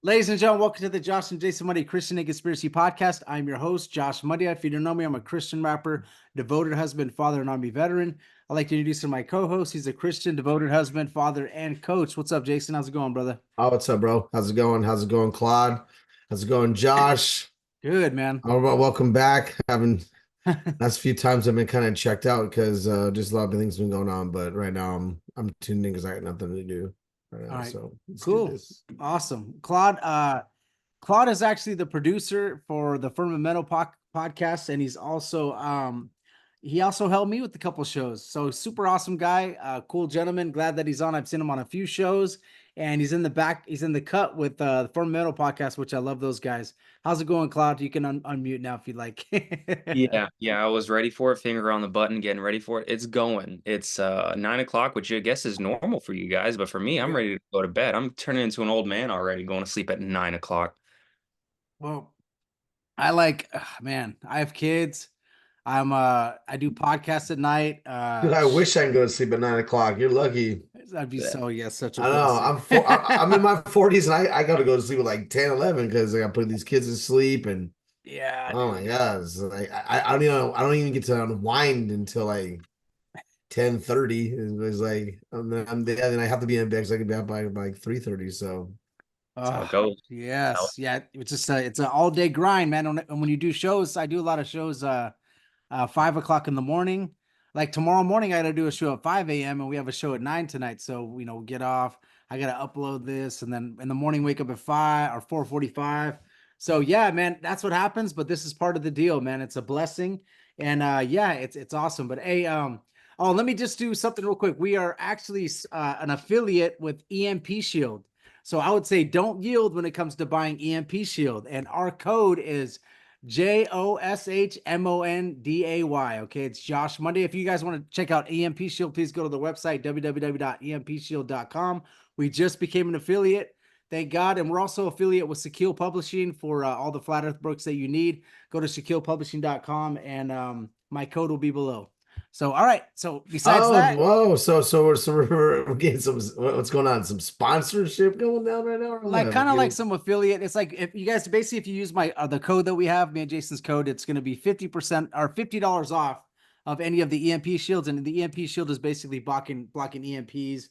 Ladies and gentlemen, welcome to the Josh and Jason Monday Christian and Conspiracy Podcast. I'm your host, Joshmonday. If you don't know me, I'm a Christian rapper, devoted husband, father, and Army veteran. I'd like to introduce my co-host. He's a Christian, devoted husband, father, and coach. What's up, Jason? How's it going, brother? Oh, what's up, bro? How's it going? How's it going, Claude? How's it going, Josh? Good, man. Welcome back. Last few times I've been kind of checked out because just a lot of things been going on. But right now I'm tuned in because I got nothing to do right now. All right, So let's do cool. this. Awesome. Claude is actually the producer for the Firmamental Podcast, and he also helped me with a couple shows. So super awesome guy, cool gentleman. Glad that he's on. I've seen him on a few shows, and he's in the cut with the Firmamental Podcast, which I love those guys. How's it going, Claude? You can unmute now if you'd like. Yeah, I was ready for it, finger on the button, getting ready for it. It's going. It's 9 o'clock, which I guess is normal for you guys, but for me, I'm ready to go to bed. I'm turning into an old man already, going to sleep at 9 o'clock. Well, I have kids. I do podcasts at night. Dude, I wish I can go to sleep at 9 o'clock. You're lucky. That'd be such a I know. I'm in my 40s and I got to go to sleep at like 10, 11 because I got to put these kids to sleep and yeah. Oh my God. It's like, I don't even get to unwind until like 10:30. It's like then I have to be in bed because I can be up by like 3:30. So that's how it goes. Yes. Yeah. It's an all day grind, man. And when you do shows, I do a lot of shows 5 o'clock in the morning. Like tomorrow morning, I got to do a show at 5 a.m. and we have a show at 9 tonight. So, we get off. I got to upload this and then in the morning, wake up at 5 or 4:45. So yeah, man, that's what happens. But this is part of the deal, man. It's a blessing. And yeah, it's awesome. But hey, let me just do something real quick. We are actually an affiliate with EMP Shield. So I would say don't yield when it comes to buying EMP Shield. And our code is JOSHMONDAY. Okay, it's Joshmonday. If you guys want to check out EMP Shield, please go to the website www.empshield.com. We just became an affiliate. Thank God. And we're also affiliate with Shakina Publishing for all the Flat Earth books that you need. Go to ShakinaPublishing.com and my code will be below. So, all right. So besides that. Whoa. So we're getting what's going on? Some sponsorship going down right now? Like kind of like some affiliate. It's like if you guys basically, if you use the code that we have, me and Jason's code, it's going to be 50% or $50 off of any of the EMP shields. And the EMP shield is basically blocking EMPs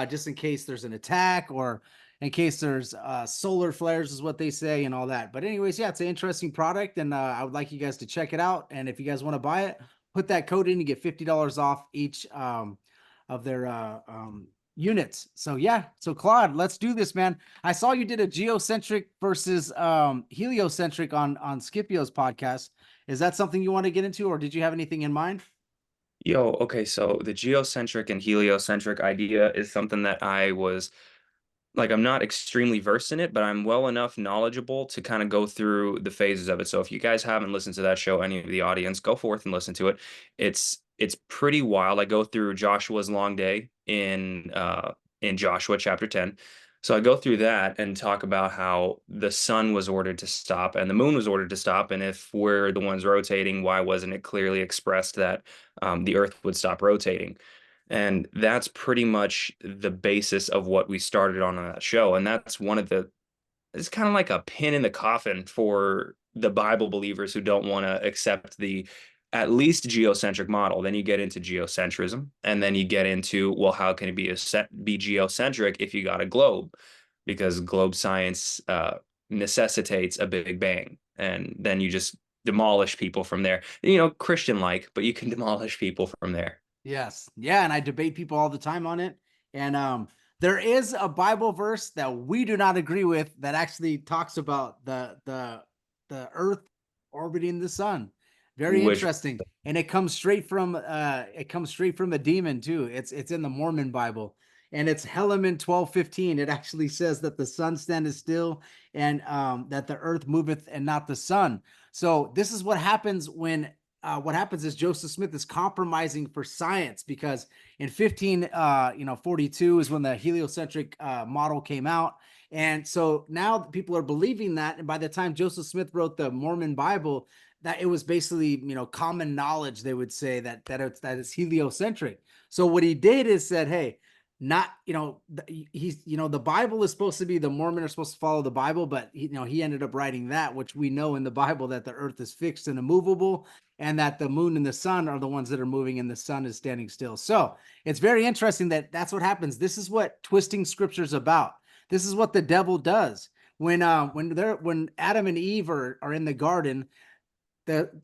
just in case there's an attack or in case there's solar flares is what they say and all that. But anyways, yeah, it's an interesting product and I would like you guys to check it out. And if you guys want to buy it, put that code in, you get $50 off each of their units. So yeah, so Claude, let's do this, man. I saw you did a geocentric versus heliocentric on Scipio's podcast. Is that something you want to get into or did you have anything in mind? Okay, so the geocentric and heliocentric idea is something that I'm not extremely versed in it, but I'm well enough knowledgeable to kind of go through the phases of it. So if you guys haven't listened to that show, any of the audience, go forth and listen to it. It's pretty wild. I go through Joshua's long day in Joshua chapter 10. So I go through that and talk about how the sun was ordered to stop and the moon was ordered to stop. And if we're the ones rotating, why wasn't it clearly expressed that the earth would stop rotating? And that's pretty much the basis of what we started on that show. And that's it's kind of like a pin in the coffin for the Bible believers who don't want to accept the at least geocentric model. Then you get into geocentrism, and then you get into, well, how can it be geocentric if you got a globe? Because globe science necessitates a big bang. And then you just demolish people from there. Christian-like, but you can demolish people from there. Yes. Yeah. And I debate people all the time on it. And there is a Bible verse that we do not agree with that actually talks about the earth orbiting the sun. Very interesting. And it comes straight from a demon too. It's in the Mormon Bible. And it's Helaman 12:15. It actually says that the sun standeth still and that the earth moveth and not the sun. So this is what happens when what happens is Joseph Smith is compromising for science because in 1542 is when the heliocentric model came out. And so now people are believing that. And by the time Joseph Smith wrote the Mormon Bible, that it was basically, common knowledge, they would say that it's heliocentric. So what he did is said, hey, not, he's, the Bible is supposed to be, the Mormon are supposed to follow the Bible, but he ended up writing that, which we know in the Bible that the earth is fixed and immovable, and that the moon and the sun are the ones that are moving and the sun is standing still. So it's very interesting that that's what happens. This is what twisting scripture's about. This is what the devil does. When Adam and Eve are in the garden,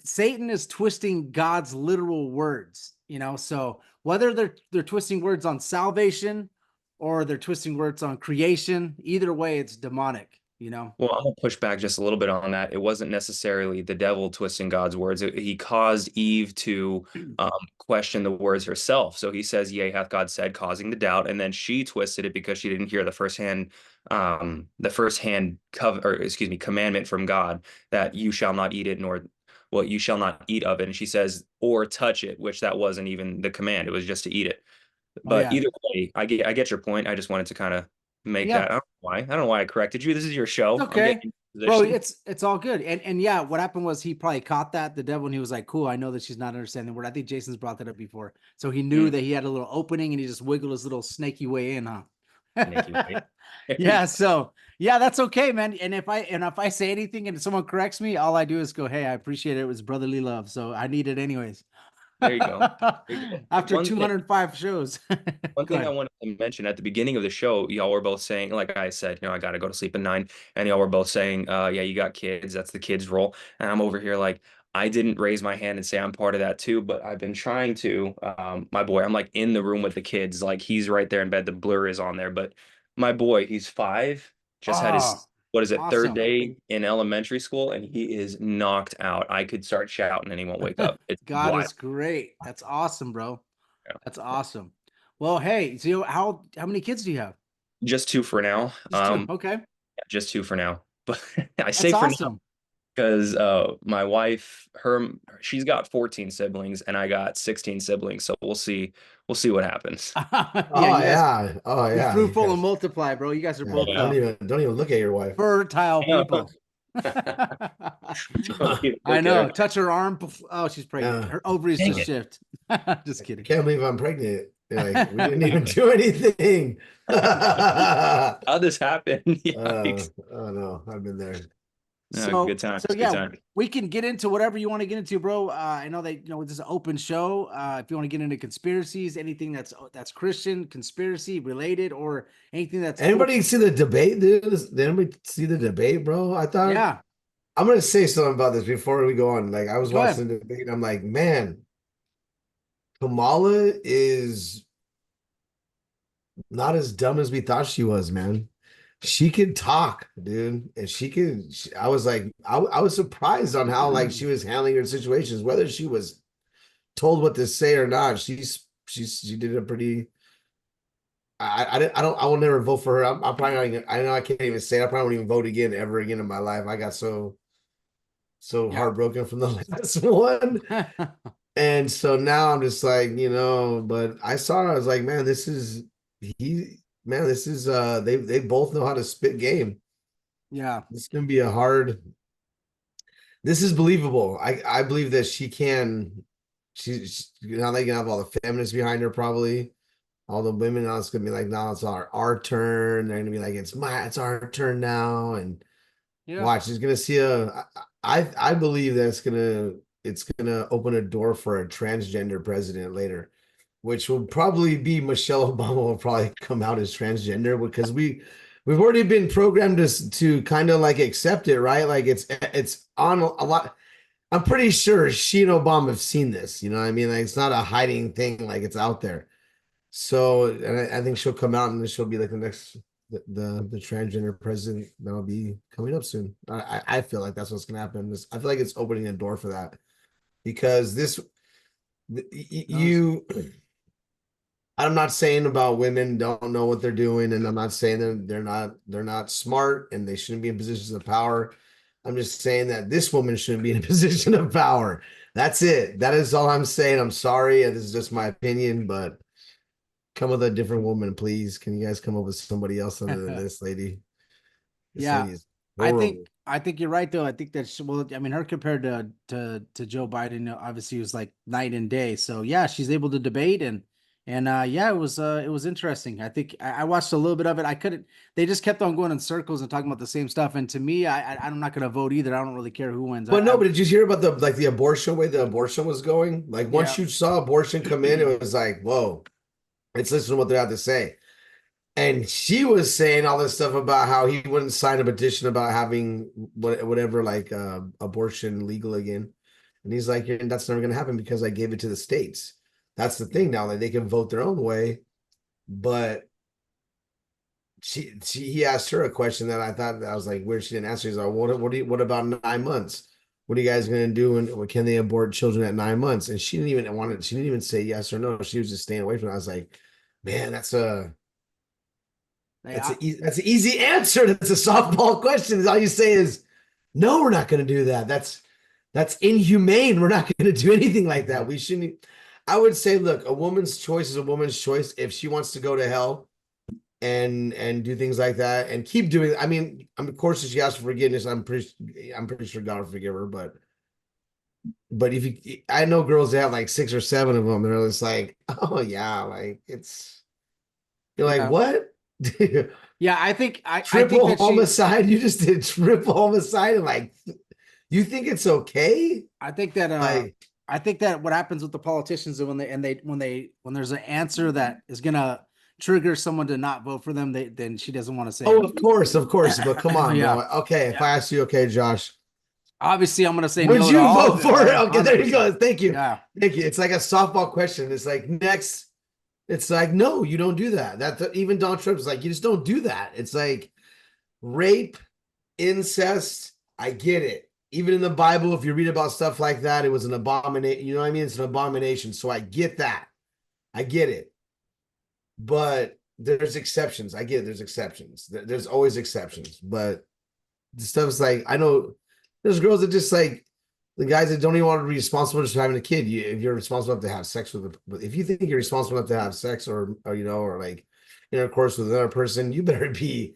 Satan is twisting God's literal words, so whether they're twisting words on salvation or they're twisting words on creation, either way, it's demonic, Well, I'm gonna push back just a little bit on that. It wasn't necessarily the devil twisting God's words. He caused Eve to question the words herself. So he says, "Yea, hath God said," causing the doubt, and then she twisted it because she didn't hear the firsthand commandment from God that you shall not eat it, nor you shall not eat of it. And she says, or touch it, which that wasn't even the command. It was just to eat it. But either way, I get your point. I just wanted to kind of make that. I don't know why I corrected you. This is your show. Okay. Bro, it's all good. And yeah, what happened was he probably caught the devil, and he was like, cool, I know that she's not understanding the word. I think Jason's brought that up before. So he knew that he had a little opening, and he just wiggled his little snaky way in, huh? Yeah, so yeah, that's okay, man. And if I say anything and someone corrects me, all I do is go, hey, I appreciate it. It was brotherly love. So I need it anyways. There you go. After 205 shows. One thing I wanted to mention at the beginning of the show, y'all were both saying, like I said, I got to go to sleep at 9, and y'all were both saying, yeah, you got kids. That's the kids' role. And I'm over here like, I didn't raise my hand and say I'm part of that too, but I've been trying to. My boy, I'm like in the room with the kids, like he's right there in bed. The blur is on there, but my boy, he's 5, just had his, third day in elementary school, and he is knocked out. I could start shouting and he won't wake up. It's God wild. is great. That's awesome, bro. Yeah. That's awesome. Well, hey, so how many kids do you have? Just 2 for now. Just 2. Okay. Just 2 for now. But I say for now because my wife, she's got 14 siblings and I got 16 siblings. So we'll see what happens. Yeah. You're fruitful and multiply, bro. You guys are both don't even look at your wife. Fertile people. I know. Touch her arm. Oh, she's pregnant. Her ovaries just shift. Just kidding. Can't believe I'm pregnant. Like, we didn't even do anything. How'd this happen? Oh no, I've been there. So good time. So yeah, we can get into whatever you want to get into, bro. I know that this is an open show. If you want to get into conspiracies, anything that's Christian conspiracy related, or anything that's anybody see the debate, dude? Did anybody see the debate, bro? I thought I'm gonna say something about this before we go on. Like I was watching the debate, and I'm like, man, Kamala is not as dumb as we thought she was, man. She could talk, dude, and I was like, I was surprised on how like she was handling her situations, whether she was told what to say or not. She did a pretty. I will never vote for her. I'm probably not even, I know I can't even say it. I probably won't even vote ever again in my life. I got so heartbroken from the last one. And so now I'm just like, but I saw her, I was like, man, this is they both know how to spit game. Yeah. It's gonna be this is believable. I believe that she's now they can have all the feminists behind her, probably all the women. Now it's gonna be like, now it's our turn. They're gonna be like, it's our turn now. And watch, she's gonna see I believe that it's gonna open a door for a transgender president later, which will probably be Michelle Obama will probably come out as transgender, because we've already been programmed to kind of like accept it, right? Like it's on a lot. I'm pretty sure she and Obama have seen this, you know what I mean? Like it's not a hiding thing, like it's out there. So, and I think she'll come out and she'll be like the next the transgender president that'll be coming up soon. I feel like that's what's gonna happen. I feel like it's opening a door for that, because I'm not saying about women don't know what they're doing, and I'm not saying that they're not smart and they shouldn't be in positions of power. I'm just saying that this woman shouldn't be in a position of power. That's it. That is all I'm saying. I'm sorry. This is just my opinion, but come with a different woman, please. Can you guys come up with somebody else other than this lady? Lady I think you're right, though. I think that her compared to Joe Biden, obviously, was like night and day. So yeah, she's able to debate, and And yeah, it was interesting. I think I watched a little bit of it. I couldn't. They just kept on going in circles and talking about the same stuff. And to me, I'm not going to vote either. I don't really care who wins. But no, but did you hear about the abortion way the abortion was going? Like once Yeah. you saw abortion come in, it was like, whoa, let's listen to what they have to say. And she was saying all this stuff about how he wouldn't sign a petition about having whatever like abortion legal again. And he's like, that's never going to happen because I gave it to the states. That's the thing now. Like they can vote their own way. But he asked her a question that I thought I was like, where she didn't answer. He's like, what about 9 months? What are you guys going to do? And can they abort children at 9 months? And she didn't even say yes or no. She was just staying away from it. I was like, man, that's an easy answer. That's a softball question. All you say is, no, we're not going to do that. That's inhumane. We're not going to do anything like that. We shouldn't. I would say, look, a woman's choice is a woman's choice. If she wants to go to hell and do things like that and keep doing, I mean, of course, if she asks for forgiveness, I'm pretty sure God will forgive her. But I know girls that have like 6 or 7 of them, and they're just like, oh yeah, like you're like, what? Yeah, I think triple I think homicide. You just did triple homicide, and like, you think it's okay? I think that what happens with the politicians is when there's an answer that is gonna trigger someone to not vote for them, then she doesn't want to say. Oh, of course. But come on, yeah. bro. Okay, if I ask you, okay, Josh, obviously I'm gonna say. Would no you vote for it? Okay, there you go. Thank you. Yeah. Thank you. It's like a softball question. It's like next. It's like, no, you don't do that. Even Donald Trump is like, you just don't do that. It's like rape, incest. I get it. Even in the Bible, if you read about stuff like that, it was an abomination. You know what I mean? It's an abomination. So I get that. I get it. But there's exceptions. I get it. There's exceptions. There's always exceptions. But the stuff is like, I know there's girls that just like, the guys that don't even want to be responsible just for having a kid. If you're responsible enough to have sex if you think you're responsible enough to have sex or like intercourse with another person, you better be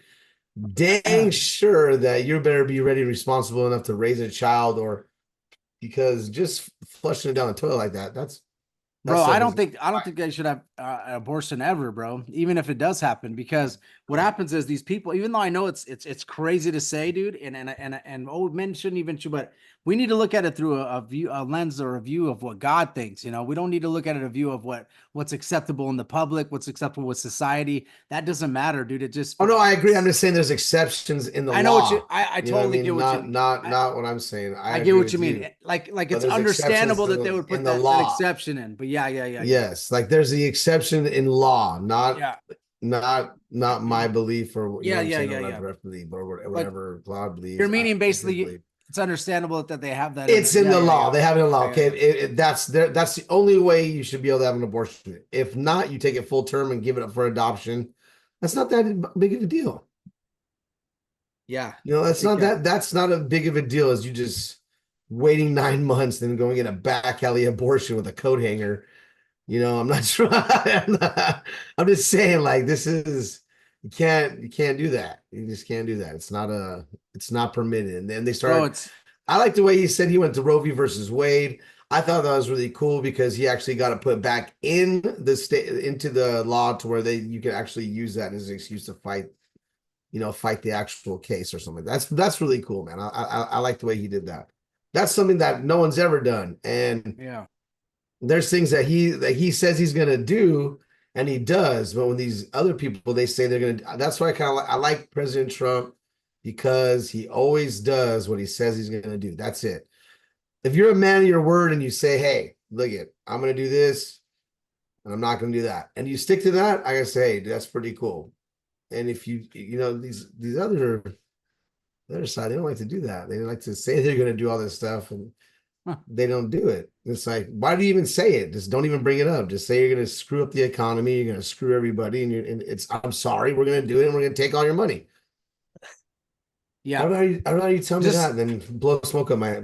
dang sure that you better be ready, responsible enough to raise a child, or because just flushing it down the toilet like that's bro, I don't think they should have an abortion ever, bro. Even if it does happen, because what happens is these people, even though I know it's crazy to say, dude, and old men shouldn't even shoot, but we need to look at it through a lens or a view of what God thinks. You know, we don't need to look at it a view of what's acceptable in the public, what's acceptable with society. That doesn't matter, dude. It just. Oh no, I agree. I'm just saying there's exceptions in the law. I know what you. I totally get what you mean. Not what I'm saying. I get what you mean. Like it's understandable that they would put that exception in, but yeah. Yes, like there's the exception in law, not my belief or whatever belief or whatever God believes. You're meaning basically it's understandable that they have that. It's in the law. They have it in the law. Okay, that's the only way you should be able to have an abortion. If not, you take it full term and give it up for adoption. That's not that big of a deal. Yeah, that's not a big of a deal as you just waiting 9 months, then going get a back alley abortion with a coat hanger. I'm not sure. I'm just saying, like, this is you can't do that. You just can't do that. It's not permitted. And then they started. I like the way he said he went to Roe v. versus Wade. I thought that was really cool because he actually got to put back in the state into the law to where you can actually use that as an excuse to fight the actual case or something. That's really cool, man. I like the way he did that. That's something that no one's ever done. And yeah. There's things that he says he's gonna do, and he does. But when these other people, they say they're gonna. That's why I like President Trump, because he always does what he says he's gonna do. That's it. If you're a man of your word and you say, "Hey, look I'm gonna do this, and I'm not gonna do that," and you stick to that, I gotta say, hey, that's pretty cool. And if these other side, they don't like to do that. They like to say they're gonna do all this stuff and. They don't do it. It's like, why do you even say it? Just don't even bring it up. Just say you're going to screw up the economy. You're going to screw everybody. And I'm sorry, we're going to do it. And we're going to take all your money. Yeah. I'd rather you tell me that than blow smoke up my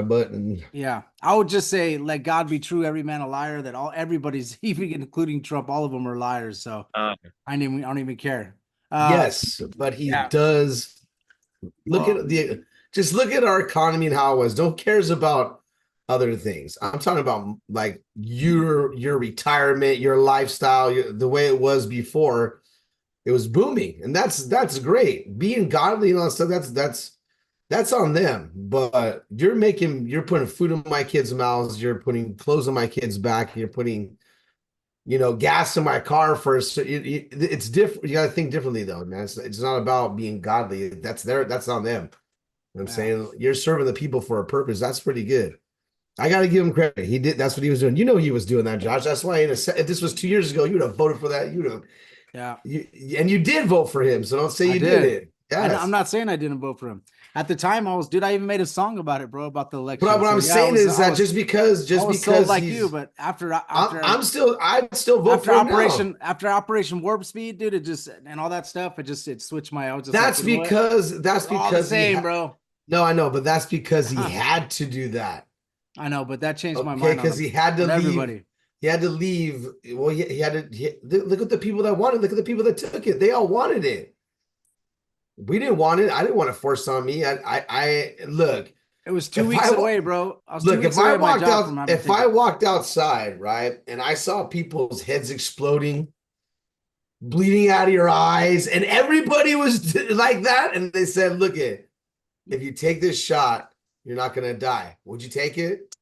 butt. And yeah, I would just say, let God be true, every man a liar, that everybody's, even including Trump, all of them are liars. So I don't even care. Yes, but he does look at look at our economy and how it was. Don't cares about other things. I'm talking about like your retirement, your lifestyle, the way it was before. It was booming, and that's great. Being godly and all that stuff, that's on them. But you're putting food in my kids' mouths, you're putting clothes on my kids' back, you're putting, gas in my car first. It's different. You got to think differently, though, man. It's not about being godly. That's on them. I'm saying you're serving the people for a purpose. That's pretty good. I got to give him credit. He did. That's what he was doing. He was doing that, Josh. That's why if this was 2 years ago, you would have voted for that. You would have. Yeah. And you did vote for him. So don't say you didn't. Yes. I'm not saying I didn't vote for him. At the time, I even made a song about it, bro, about the election. But what I'm saying is that just because like you, but after I'd still vote for him after Operation Warp Speed, dude, and all that stuff, it switched my. That's because all the same, bro. No, I know, but that's because he had to do that. I know, but that changed my mind. Because he had to leave. Everybody. He had to leave. Well, he had to look at the people that wanted. Look at the people that took it. They all wanted it. We didn't want it. I didn't want to force on me. I look. It was 2 weeks away, bro. If I walked outside, right, and I saw people's heads exploding, bleeding out of your eyes, and everybody was like that, and they said, "Look it, if you take this shot, you're not gonna die. Would you take it?"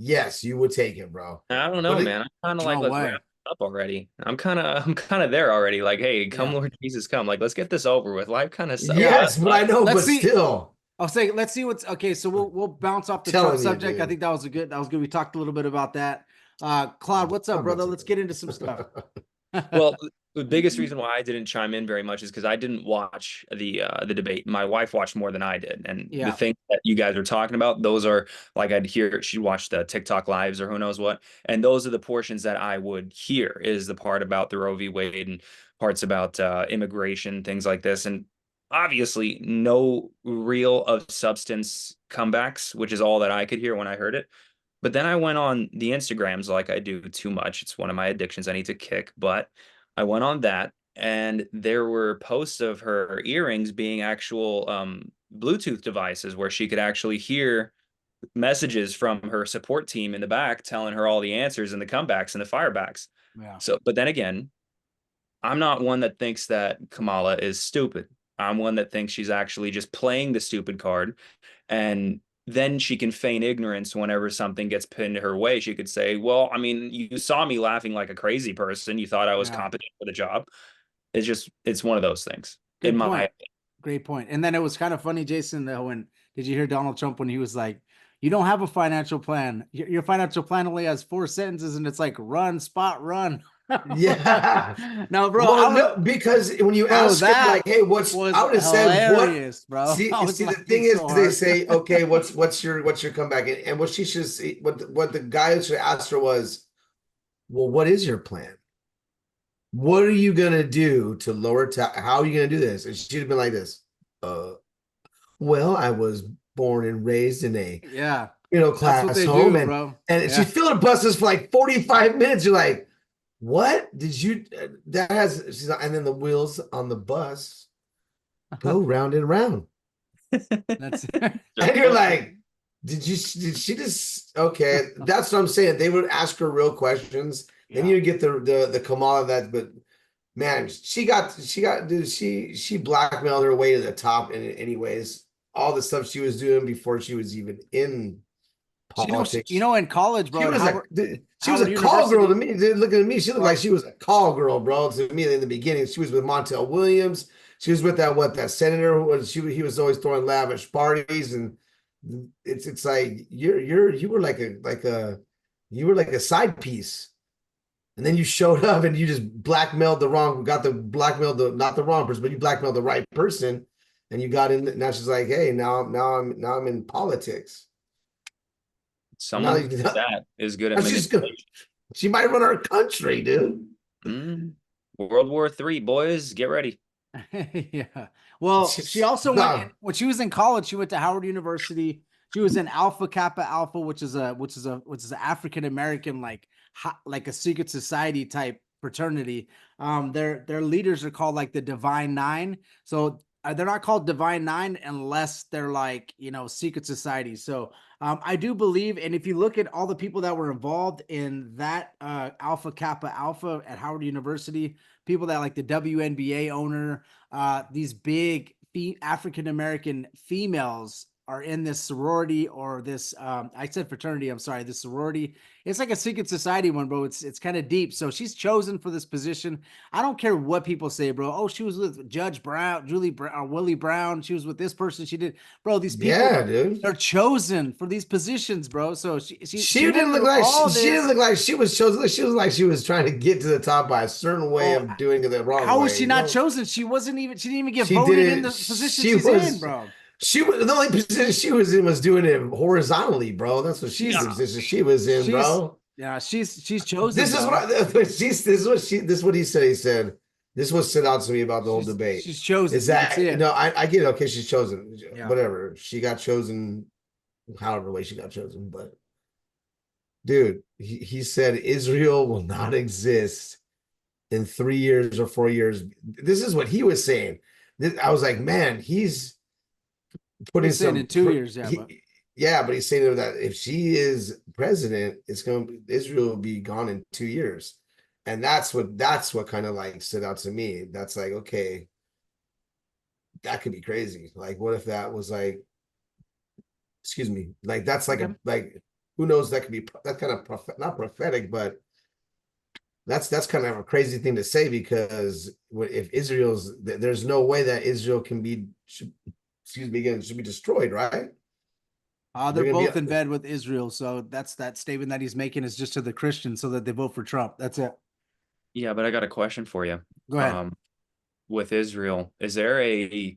Yes, you would take it, bro. I don't know, man. I'm kind of like, let's wrap it up already. I'm kind of there already. Like, hey, come, Lord Jesus, come. Like, let's get this over with. Life kind of sucks. Yes, but I know, but still. I'll say, let's see what's okay. So we'll bounce off the Trump subject. I think that was good. We talked a little bit about that. Claude, what's up, brother? Let's get into some stuff. Well, the biggest reason why I didn't chime in very much is because I didn't watch the debate. My wife watched more than I did, and the things that you guys are talking about, those are like I'd hear. She watched the TikTok lives or who knows what, and those are the portions that I would hear. Is the part about the Roe v. Wade and parts about immigration, things like this, and obviously no real of substance comebacks, which is all that I could hear when I heard it. But then I went on the Instagrams like I do too much. It's one of my addictions I need to kick, but I went on that, and there were posts of her earrings being actual Bluetooth devices where she could actually hear messages from her support team in the back telling her all the answers and the comebacks and the firebacks. Yeah. So, but then again, I'm not one that thinks that Kamala is stupid. I'm one that thinks she's actually just playing the stupid card, and then she can feign ignorance whenever something gets pinned her way. She could say, well, I mean, you saw me laughing like a crazy person. You thought I was competent for the job. It's one of those things. Great point. And then it was kind of funny, Jason, did you hear Donald Trump when he was like, you don't have a financial plan. Your financial plan only has 4 sentences, and it's like run, spot, run. Yeah. No, bro. Well, no, because when you ask him, like, hey, I would have said what, bro. See, the thing is, they say, okay, what's your comeback? And what she should see, what the guy should ask her was, well, what is your plan? What are you gonna do to lower tax? How are you gonna do this? And she'd have been like this. Well, I was born and raised in a middle class home, and she filibustered for like 45 minutes. You're like, what did you? She's like, and then the wheels on the bus go round and round. That's it. And you're like, did she just? Okay, that's what I'm saying. They would ask her real questions. Then you get the Kamala but man, she blackmailed her way to the top anyways. All the stuff she was doing before she was even in politics. In college, bro. She was a call girl to me. Looking at me, she looked like she was a call girl, bro. To me, in the beginning, she was with Montel Williams. She was with that senator who he was always throwing lavish parties, and it's like you were like a side piece. And then you showed up and you just blackmailed not the wrong person, but you blackmailed the right person, and you got in. Now she's like, hey, now I'm in politics. Someone that is good at she might run our country, dude. World War III, boys, get ready. Yeah. Well, she also when she was in college, she went to Howard University. She was in Alpha Kappa Alpha, which is an African American like a secret society type fraternity. Their leaders are called like the Divine Nine. So they're not called Divine Nine unless they're like, secret societies. So I do believe, and if you look at all the people that were involved in that Alpha Kappa Alpha at Howard University, people that like the WNBA owner, these big African American females are in this sorority or this I said fraternity, I'm sorry, this sorority. It's like a secret society one, bro. It's kind of deep. So she's chosen for this position. I don't care what people say, bro. Oh, she was with Judge Brown, Julie Brown, or Willie Brown. She was with this person. She did, bro. These people, Yeah, dude. they're chosen for these positions, bro. So she Didn't went look through like all she didn't this. look like she was chosen. She was like she was trying to get to the top by a certain way Oh, of doing it the wrong how was way. she not chosen? She didn't even get She voted in didn't. the position She she's in, was. bro. She was the only position she was in was doing it horizontally, bro. That's what She's the position she was in, she's bro. yeah, she's chosen, This is bro. what this is what he said. He said, "This is what stood out to me about the whole debate." She's chosen. Is That's that it. I get it. Okay, she's chosen. Yeah. Whatever. She got chosen, however way she got chosen. But dude, he said Israel will not exist in 3 years or 4 years. This is what he was saying. I was like, man, he's putting He's saying some in 2 years, yeah, but yeah, but he's saying that if she is president, it's going to Israel will be gone in 2 years. And that's what kind of like stood out to me. That's like, okay, that could be crazy. Like, what if that was like, excuse me, like that's like okay. a like who knows, that could be that kind of not prophetic, but that's kind of a crazy thing to say, because if Israel's, there's no way that Israel can be excuse me again, should be destroyed, right? They're They're gonna both in be bed with Israel, so that's that statement that he's making is just to the Christians so that they vote for Trump. That's it. Yeah, but I got a question for you. Go ahead. With Israel, is there a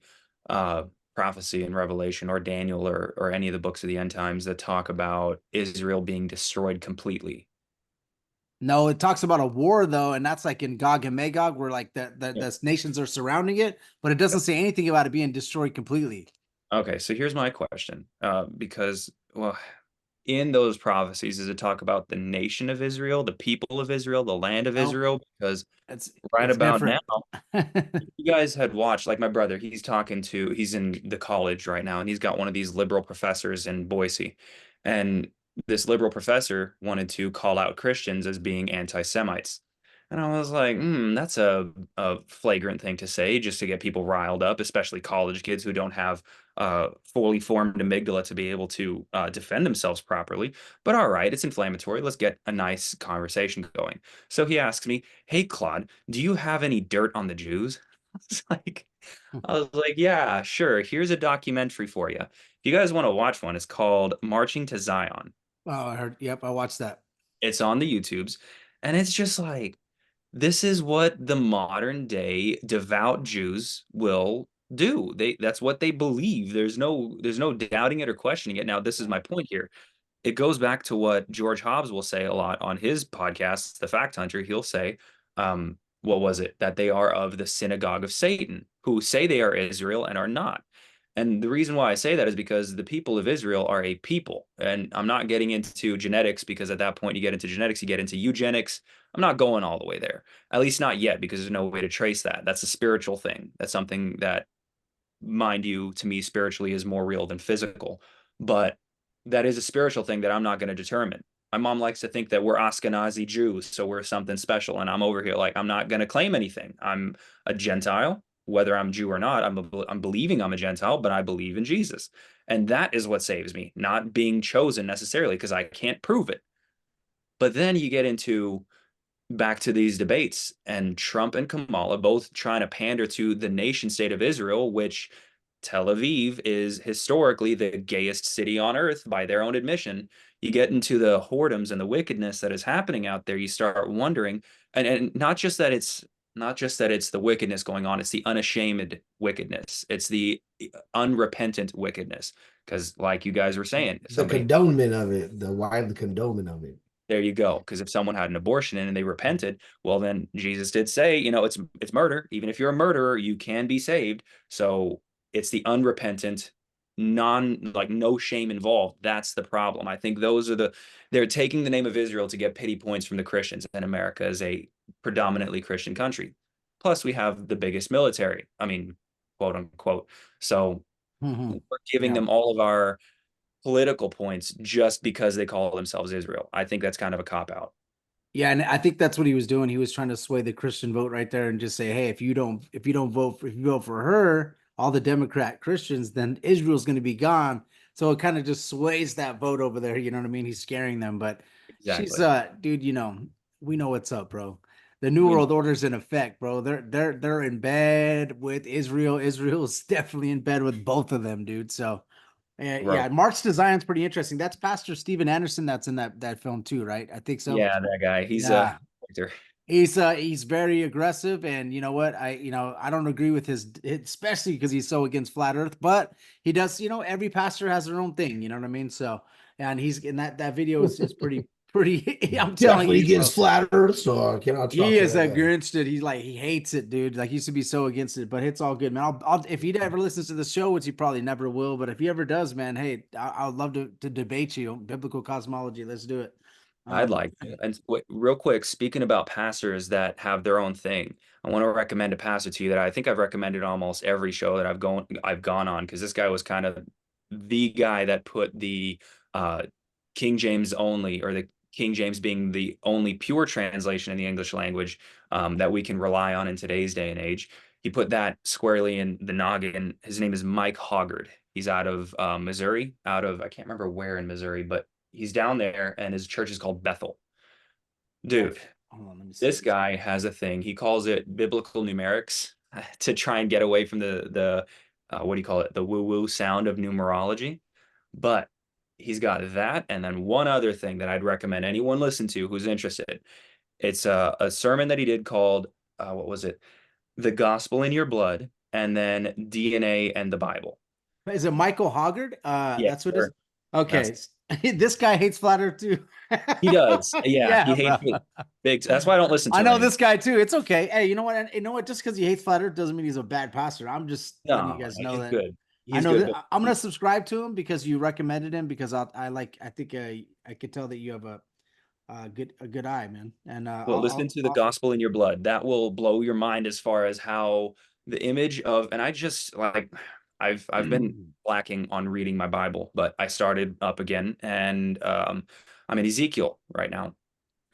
prophecy in Revelation or Daniel or any of the books of the end times that talk about Israel being destroyed completely? No, it talks about a war though, and that's like in Gog and Magog, where like the nations are surrounding it, but it doesn't say anything about it being destroyed completely. Okay, so here's my question. Because, well, in those prophecies, does it talk about the nation of Israel, the people of Israel, the land of No, Israel? Because right it's about different. now, you guys had watched, like my brother, he's in the college right now, and he's got one of these liberal professors in Boise. And this liberal professor wanted to call out Christians as being anti-Semites. And I was like, that's a flagrant thing to say just to get people riled up, especially college kids who don't have fully formed amygdala to be able to defend themselves properly. But all right, it's inflammatory. Let's get a nice conversation going. So he asks me, "Hey, Claude, do you have any dirt on the Jews?" I was like, yeah, sure. Here's a documentary for you. If you guys want to watch one, it's called Marching to Zion. Oh, I heard. Yep, I watched that. It's on the YouTubes, and it's just like, this is what the modern day devout Jews will do. That's what they believe. There's no doubting it or questioning it. Now, this is my point here. It goes back to what George Hobbs will say a lot on his podcast, The Fact Hunter. He'll say, what was it? That they are of the synagogue of Satan, who say they are Israel and are not. And the reason why I say that is because the people of Israel are a people. And I'm not getting into genetics, because at that point you get into genetics, you get into eugenics. I'm not going all the way there, at least not yet, because there's no way to trace that. That's a spiritual thing. That's something that, mind you, to me, spiritually is more real than physical. But that is a spiritual thing that I'm not going to determine. My mom likes to think that we're Ashkenazi Jews, so we're something special. And I'm over here like, I'm not going to claim anything. I'm a Gentile, whether I'm Jew or not. I'm believing I'm a Gentile, but I believe in Jesus. And that is what saves me, not being chosen necessarily, because I can't prove it. But then you get into back to these debates, and Trump and Kamala both trying to pander to the nation state of Israel, which Tel Aviv is historically the gayest city on earth by their own admission. You get into the whoredoms and the wickedness that is happening out there. You start wondering, and not just that it's the wickedness going on, it's the unashamed wickedness. It's the unrepentant wickedness. Because like you guys were saying, the condonement of it, the widely condonement of it. there you go. Because if someone had an abortion and they repented, well, then Jesus did say, it's murder. Even if you're a murderer, you can be saved. So it's the unrepentant, no shame involved. That's the problem. I think they're taking the name of Israel to get pity points from the Christians, and America is a predominantly Christian country. Plus, we have the biggest military. I mean, quote unquote. So Mhm. we're giving Yeah. them all of our political points just because they call themselves Israel. I think that's kind of a cop out. Yeah, and I think that's what he was doing. He was trying to sway the Christian vote right there and just say, hey, if you vote for her, all the Democrat Christians, then Israel's going to be gone. So it kind of just sways that vote over there. You know what I mean? He's scaring them, but she's Exactly. dude, we know what's up, bro. The New We World Order's in effect, bro. They're in bed with Israel. Israel's definitely in bed with both of them, dude. So wrote. yeah, Mark's design's pretty interesting. That's Pastor Steven Anderson that's in that film too, right? I think so. Yeah, that guy. He's a Yeah. character. He's very aggressive, and you know what? I don't agree with especially because he's so against flat Earth. But he does. Every pastor has their own thing. You know what I mean? So, and he's in that video is pretty. I'm telling Definitely you, bro. against flat Earth, so I cannot He talk to is that guy. against it. He's like he hates it, dude. Like he used to be so against it, but it's all good, man. I'll if he ever listens to the show, which he probably never will, but if he ever does, man, hey, I'd love to debate you on biblical cosmology. Let's do it. I'd Um, like to. And real quick, speaking about pastors that have their own thing, I want to recommend a pastor to you that I think I've recommended almost every show that I've gone on, because this guy was kind of the guy that put the uh, King James only, or the King James being the only pure translation in the English language that we can rely on in today's day and age. He put that squarely in the noggin. His name is Mike Hogard. He's out of Missouri, I can't remember where in Missouri, but he's down there, and his church is called Bethel. Dude, hold on, let me see this guy has a thing. He calls it biblical numerics to try and get away from the what do you call it? The woo-woo sound of numerology. But he's got that, and then one other thing that I'd recommend anyone listen to who's interested. It's a sermon that he did called what was it? The Gospel in Your Blood, and then DNA and the Bible. Is it Michael Hoggard? Yes, That's what it is. sir. Okay. That's This guy hates flat Earth too. He does. Yeah, he Yeah, hates bro. it big. That's why I don't listen I to him know anymore. this guy too. It's okay. Hey, you know what? And you know what? Just because he hates flat Earth doesn't mean he's a bad pastor. I'm just letting you No, guys no, know he's that good. I He's know good, that but I'm gonna subscribe to him because you recommended him because I think I could tell that you have a good eye, man. And well, listen to the Gospel in Your Blood. That will blow your mind as far as how the image of, and I just like I've been lacking on reading my Bible, but I started up again, and I'm in Ezekiel right now.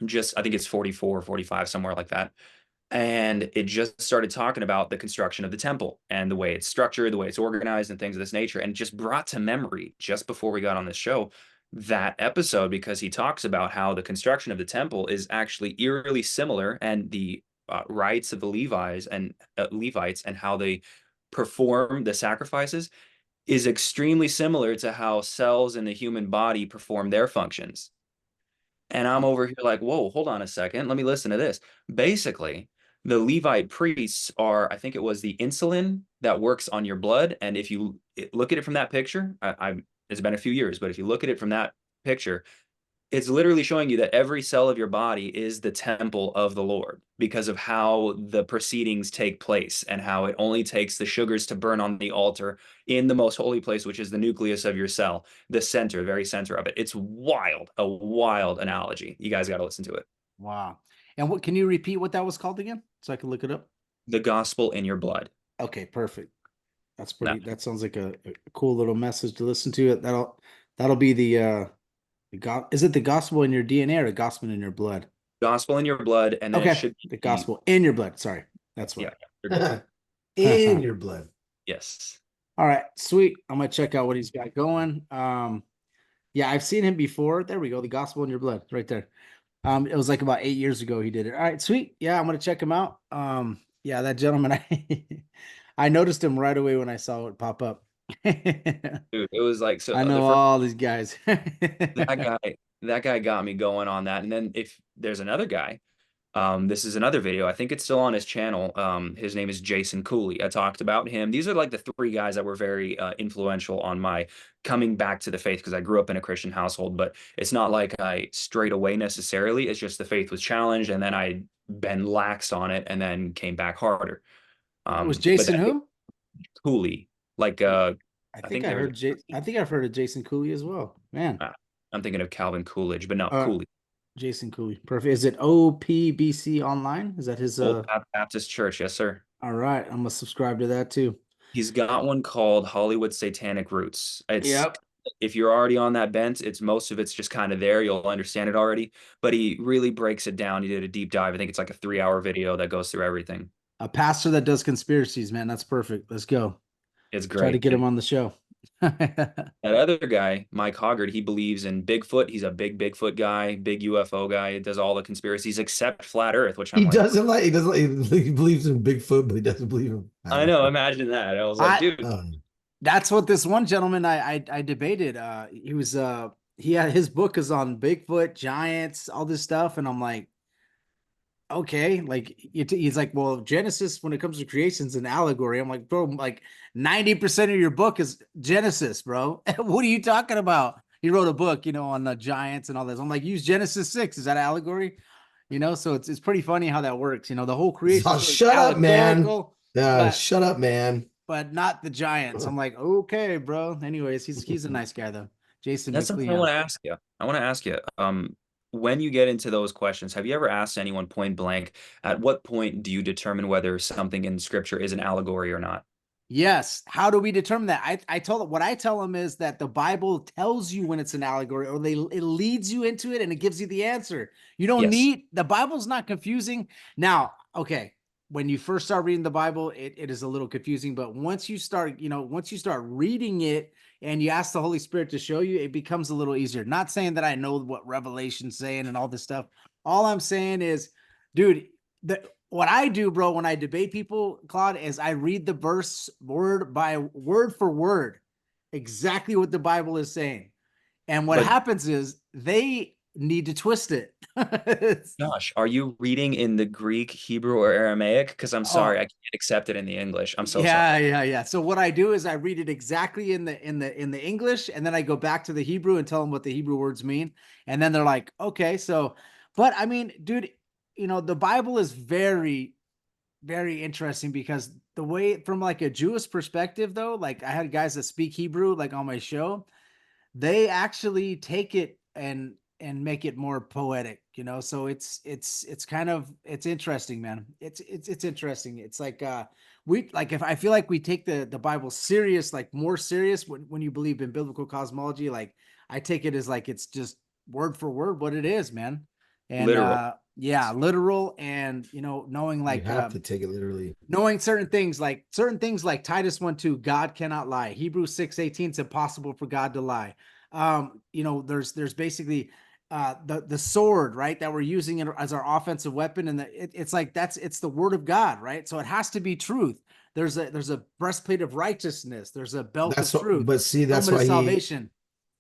Just I think it's 44 or 45, somewhere like that. And it just started talking about the construction of the temple and the way it's structured, the way it's organized, and things of this nature. And just brought to memory, just before we got on this show, that episode, because he talks about how the construction of the temple is actually eerily similar, and the rites of the Levites and how they perform the sacrifices is extremely similar to how cells in the human body perform their functions. And I'm over here like, whoa, hold on a second. Let me listen to this. Basically, the Levite priests are, I think it was the insulin that works on your blood. And if you look at it from that picture, it's been a few years, but if you look at it from that picture, it's literally showing you that every cell of your body is the temple of the Lord because of how the proceedings take place, and how it only takes the sugars to burn on the altar in the most holy place, which is the nucleus of your cell, the center, very center of it. It's wild, a wild analogy. You guys got to listen to it. wow. And what can you repeat what that was called again so I can look it up? The Gospel in Your Blood. Okay, perfect. No, That sounds like a cool little message to listen to. That'll be is it the gospel in your DNA or the gospel in your blood? Gospel in Your Blood, and then it Okay, should the be, gospel in your blood. Sorry, that's yeah, what. In your blood. yes. All right, sweet. I'm gonna check out what he's got going. Yeah, I've seen him before. There we go. The gospel in your blood, right there. It was like about 8 years ago he did it. All right, sweet. Yeah, I'm gonna check him out. Yeah, that gentleman, I noticed him right away when I saw it pop up. Dude, it was like, so I the know first all these guys. that guy that guy got me going on that. And then if there's another guy, this is another video, I think it's still on his channel. His name is Jason Cooley. I talked about him. These are like the three guys that were very influential on my coming back to the faith, because I grew up in a Christian household, but it's not like I strayed away necessarily. It's just the faith was challenged, and then I'd been laxed on it, and then came back harder. It was But Jason that who? Cooley, like I I think think I there was heard I think I've heard of Jason Cooley as well. Man. I'm thinking of Calvin Coolidge, but no, Uh Cooley. Jason Cooley. Perfect. Is it OPBC online? Is that his Old Baptist Church, yes, sir. all right. I'm gonna subscribe to that too. He's got one called Hollywood Satanic Roots. It's Yep. if you're already on that bent, most of it's just kind of there. You'll understand it already. But he really breaks it down. He did a deep dive. I think it's like a 3-hour video that goes through everything. A pastor that does conspiracies, man. That's perfect. Let's go. It's Try to great. get him on the show. That other guy, Mike Hogard, he believes in Bigfoot. He's a big Bigfoot guy, big UFO guy. He does all the conspiracies except flat Earth, which I'm He like, doesn't like. He doesn't like. He believes in Bigfoot, but he doesn't believe him. I know. Imagine that. I was like, dude. That's what this one gentleman I debated. He had his book is on Bigfoot, giants, all this stuff, and I'm like, okay, like he's like, well, Genesis when it comes to creation is an allegory. I'm like, bro, like 90% of your book is Genesis, bro. What are you talking about? He wrote a book, on the giants and all this. I'm like, use Genesis 6. Is that allegory? So it's pretty funny how that works. The whole creation. Shut up, man. But, shut up, man. But not the giants. I'm like, okay, bro. Anyways, he's a nice guy though. Jason. That's something I want to ask you. When you get into those questions, have you ever asked anyone point blank, at what point do you determine whether something in scripture is an allegory or not? Yes. How do we determine that? I tell them is that the Bible tells you when it's an allegory, or it leads you into it and it gives you the answer. You don't need, the Bible's not confusing. Now, okay, when you first start reading the Bible, it is a little confusing, but once you start reading it and you ask the Holy Spirit to show you, it becomes a little easier. Not saying that I know what Revelation's saying and all this stuff. All I'm saying is, dude, what I do, bro, when I debate people, Claude, is I read the verse word for word, exactly what the Bible is saying. And what happens is they need to twist it. Gosh, are you reading in the Greek, Hebrew, or Aramaic? Because I'm sorry, I can't accept it in the English. I'm so sorry. Yeah. So what I do is I read it exactly in the English, and then I go back to the Hebrew and tell them what the Hebrew words mean. And then they're like, okay, so, but I mean, dude, the Bible is very, very interesting because the way, from like a Jewish perspective, though, like I had guys that speak Hebrew, like on my show, they actually take it and make it more poetic, so it's kind of, it's interesting, man. It's interesting. It's like, if I feel like we take the Bible serious, like more serious when you believe in biblical cosmology, like I take it as like, it's just word for word what it is, man. And literal. Literal. And knowing, like, you have to take it literally, knowing certain things like Titus 1:2, God cannot lie. Hebrews 6:18, it's impossible for God to lie. There's basically the sword, right, that we're using as our offensive weapon, and it's like it's the word of God, right? So it has to be truth. There's a breastplate of righteousness. There's a belt of truth. But see, that's why salvation.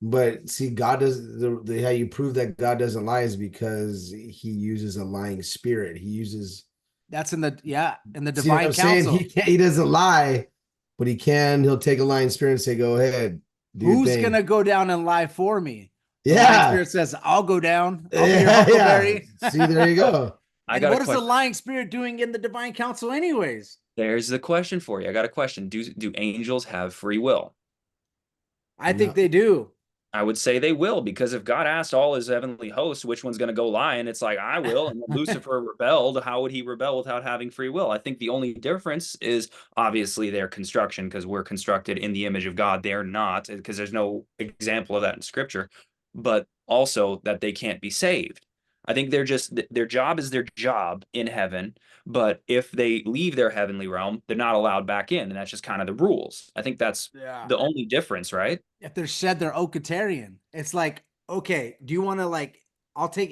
But see, God does how you prove that God doesn't lie is because he uses a lying spirit. He uses that's in the divine counsel. He doesn't lie, but he'll take a lying spirit and say, go ahead. Who's gonna go down and lie for me? Yeah. The spirit says, I'll go down. I'll be your huckleberry. See, there you go. What is the lying spirit doing in the divine counsel anyways? There's the question for you. I got a question. Do angels have free will? I think they do. I would say they will, because if God asked all his heavenly hosts which one's going to go lie, and it's like, I will, and then Lucifer rebelled, how would he rebel without having free will? I think the only difference is obviously their construction, because we're constructed in the image of God. They're not, because there's no example of that in scripture, but also that they can't be saved. I think their job is their job in heaven, but if they leave their heavenly realm, they're not allowed back in, and that's just kind of the rules. I think that's the only difference, right? If they're shed, they're Okatarian. It's like, okay, do you want to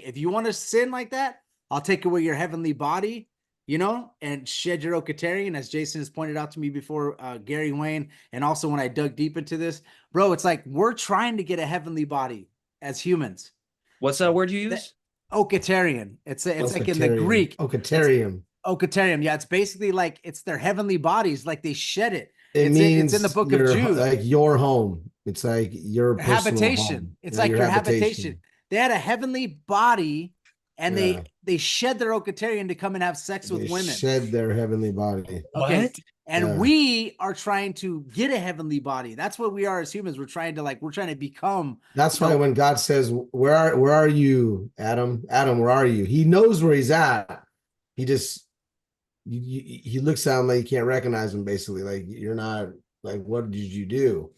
if you want to sin like that, I'll take away your heavenly body, and shed your Okatarian, as Jason has pointed out to me before, Gary Wayne, and also when I dug deep into this, bro, it's like we're trying to get a heavenly body as humans. What's that word you use? Okatarian. It's like in the Greek. Okatarian. Yeah, it's basically like it's their heavenly bodies, like they shed it. It's in the book of Jude. Like your home. It's like your habitation. Home. It's like your habitation. They had a heavenly body, and they shed their Okatarian to come and have sex with women. Shed their heavenly body. Okay. What? And we are trying to get a heavenly body. That's what we are as humans. We're trying to become. That's why when God says, where are you, Adam? Adam, where are you? He knows where he's at. He just he looks down like you can't recognize him. Basically, like you're not like, what did you do?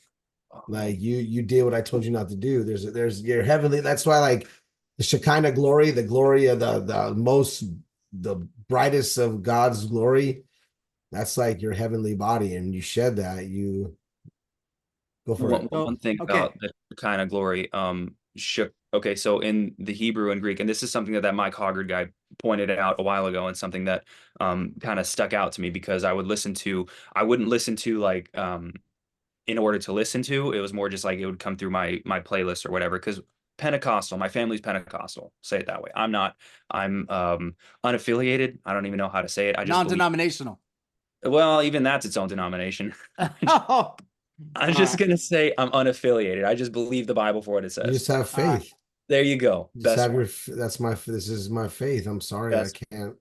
Like you did what I told you not to do. There's your heavenly. That's why like the Shekinah glory, the glory of the brightest of God's glory. That's like your heavenly body, and you shed that. You go for it. One thing Okay. about the kind of glory, okay, so in the Hebrew and Greek, and this is something that Mike Hogard guy pointed out a while ago, and something that kind of stuck out to me because I wouldn't listen to like in order to listen to. It was more just like it would come through my playlist or whatever. Because Pentecostal, my family's Pentecostal. Say it that way. I'm unaffiliated. I don't even know how to say it. I just Non-denominational. well, even that's its own denomination. Oh, I'm just gonna say I'm unaffiliated. I just believe the Bible for what it You says. just have faith. There you go. You just Best have one. this is my faith. I'm sorry, I Best. can't.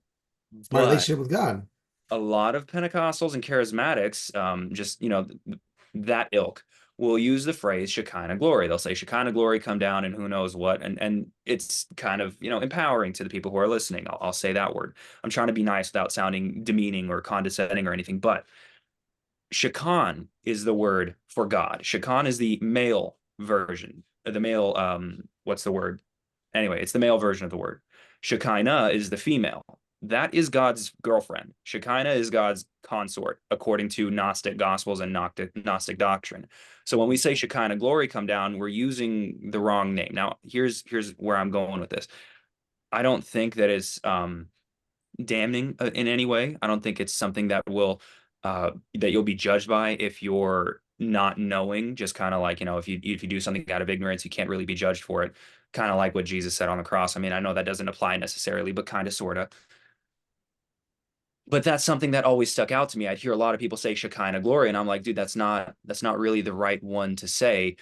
It's my But relationship with God. a lot of Pentecostals and charismatics, just that ilk, will use the phrase Shekinah glory. They'll say Shekinah glory come down and who knows what, and it's kind of empowering to the people who are listening. I'll say that word. I'm trying to be nice without sounding demeaning or condescending or anything, but Shekan is the word for God. Shekan is the male version, the male, what's the word? Anyway, it's the male version of the word. Shekinah is the female. That is God's girlfriend. Shekinah is God's consort, according to Gnostic gospels and Gnostic doctrine. So when we say Shekinah glory come down, we're using the wrong name. Now, here's where I'm going with this. I don't think that it's damning in any way. I don't think it's something that will that you'll be judged by if you're not knowing. Just kind of like if you do something out of ignorance, you can't really be judged for it. Kind of like what Jesus said on the cross. I mean, I know that doesn't apply necessarily, but kind of, sort of. But that's something that always stuck out to me. I'd hear a lot of people say Shekinah glory, and I'm like, dude, that's not really the right one to say.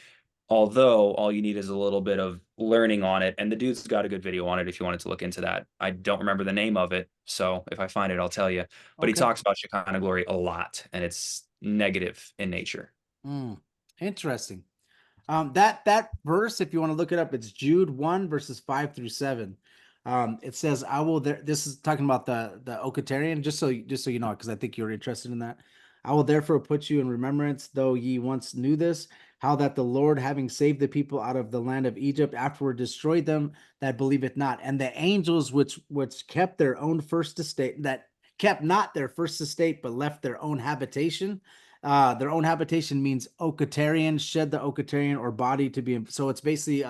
Although all you need is a little bit of learning on it. And the dude's got a good video on it if you wanted to look into that. I don't remember the name of it, so if I find it, I'll tell you. But he okay. talks about Shekinah glory a lot, and it's negative in nature. Interesting. That verse, if you want to look it up, it's Jude 1 verses 5 through 7. It says, I will there. This is talking about the Okatarian, just so you know, because I think you're interested in that. I will therefore put you in remembrance, though ye once knew this, how that the Lord, having saved the people out of the land of Egypt, afterward destroyed them that believeth not, and the angels which kept their own first estate, that kept not their first estate, but left their own habitation. Their own habitation means Okatarian, shed the Okatarian or body to be. So it's basically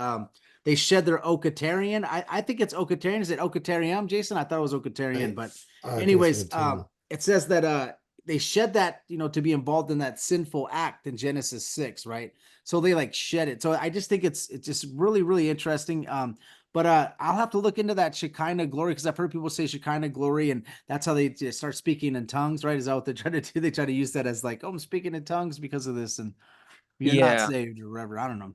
they shed their Okatarian. I think it's Okatarian. Is it Okatarian, Jason? I thought it was Okatarian, but anyways, it says that they shed that, to be involved in that sinful act in Genesis 6, right? So they like shed it. So I just think it's just really, really interesting. But I'll have to look into that Shekinah glory, because I've heard people say Shekinah glory, and that's how they just start speaking in tongues, right? Is that what they try to do? They try to use that as like, oh, I'm speaking in tongues because of this, and you're not Yeah. saved or whatever. I don't know.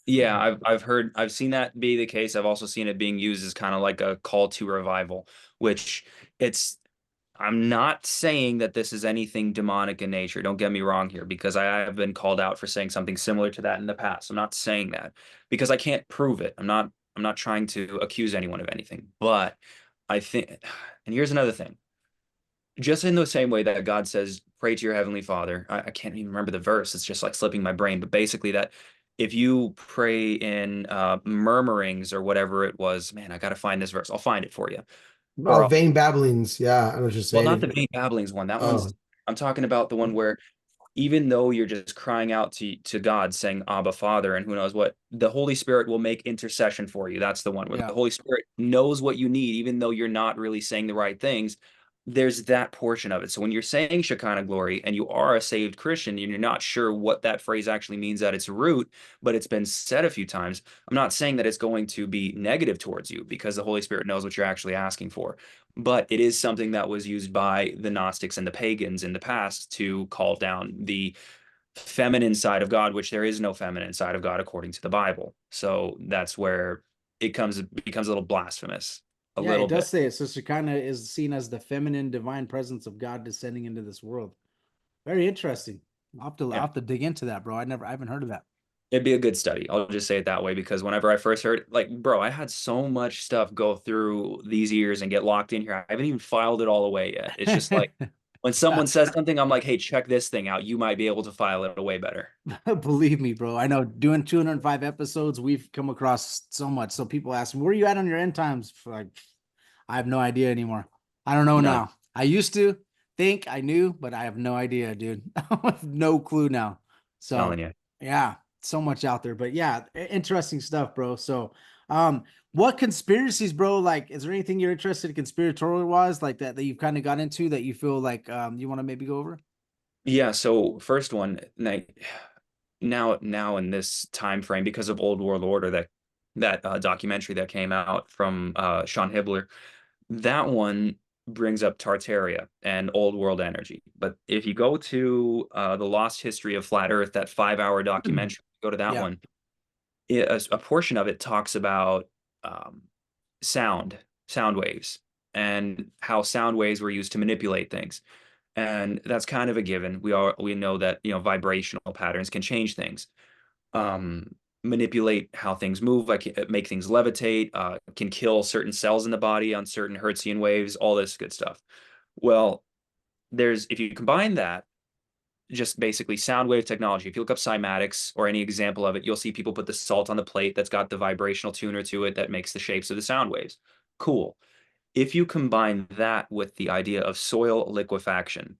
Yeah, I've seen that be the case. I've also seen it being used as kind of like a call to revival, which I'm not saying that this is anything demonic in nature. Don't get me wrong here, because I have been called out for saying something similar to that in the past. I'm not saying that because I can't prove it. I'm not trying to accuse anyone of anything. But I think, and here's another thing. Just in the same way that God says, pray to your heavenly Father. I can't even remember the verse. It's just like slipping my brain. But basically that if you pray in murmurings or whatever it was, man, I got to find this verse. I'll find it for you. Oh, Or vain babblings. Yeah, I know what you're well, not saying. the vain babblings one. That Oh, one's, I'm talking about the one where even though you're just crying out to God, saying Abba Father, and who knows what, the Holy Spirit will make intercession for you. That's the one where Yeah. the Holy Spirit knows what you need, even though you're not really saying the right things. There's that portion of it. So when you're saying Shekinah glory and you are a saved Christian and you're not sure what that phrase actually means at its root, but it's been said a few times, I'm not saying that it's going to be negative towards you, because the Holy Spirit knows what you're actually asking for. But it is something that was used by the Gnostics and the pagans in the past to call down the feminine side of God, which there is no feminine side of God according to the Bible. So that's where it becomes a little blasphemous. A Yeah, it little does bit. say it. So Shekinah is seen as the feminine divine presence of God descending into this world. Very interesting. I'll have to dig into that, bro. I haven't heard of that. It'd be a good study. I'll just say it that way, because whenever I first heard, like, bro, I had so much stuff go through these years and get locked in here. I haven't even filed it all away yet. It's just like when someone says something, I'm like, hey, check this thing out. You might be able to file it away better. Believe me, bro. I know doing 205 episodes, we've come across so much. So people ask me, where are you at on your end times? Like, I have no idea anymore. I don't know None. now. I used to think I knew, but I have no idea, dude. I have no clue now. So Telling you. yeah, so much out there. But yeah, interesting stuff, bro. So what conspiracies, bro? Like, is there anything you're interested in conspiratorial wise, like that you've kind of got into that you feel like you want to maybe go over? Yeah, so first one, now in this time frame, because of Old World Order, that documentary that came out from Sean Hibbler, that one brings up Tartaria and old world energy. But if you go to the Lost History of Flat Earth, that 5-hour documentary, go to that Yeah. one. A portion of it talks about um, sound waves, and how sound waves were used to manipulate things. And that's kind of a given. We know that, vibrational patterns can change things, um, manipulate how things move, like make things levitate, can kill certain cells in the body on certain Hertzian waves, all this good stuff. Well, if you combine that, just basically sound wave technology. If you look up cymatics or any example of it, you'll see people put the salt on the plate that's got the vibrational tuner to it that makes the shapes of the sound waves. Cool. If you combine that with the idea of soil liquefaction,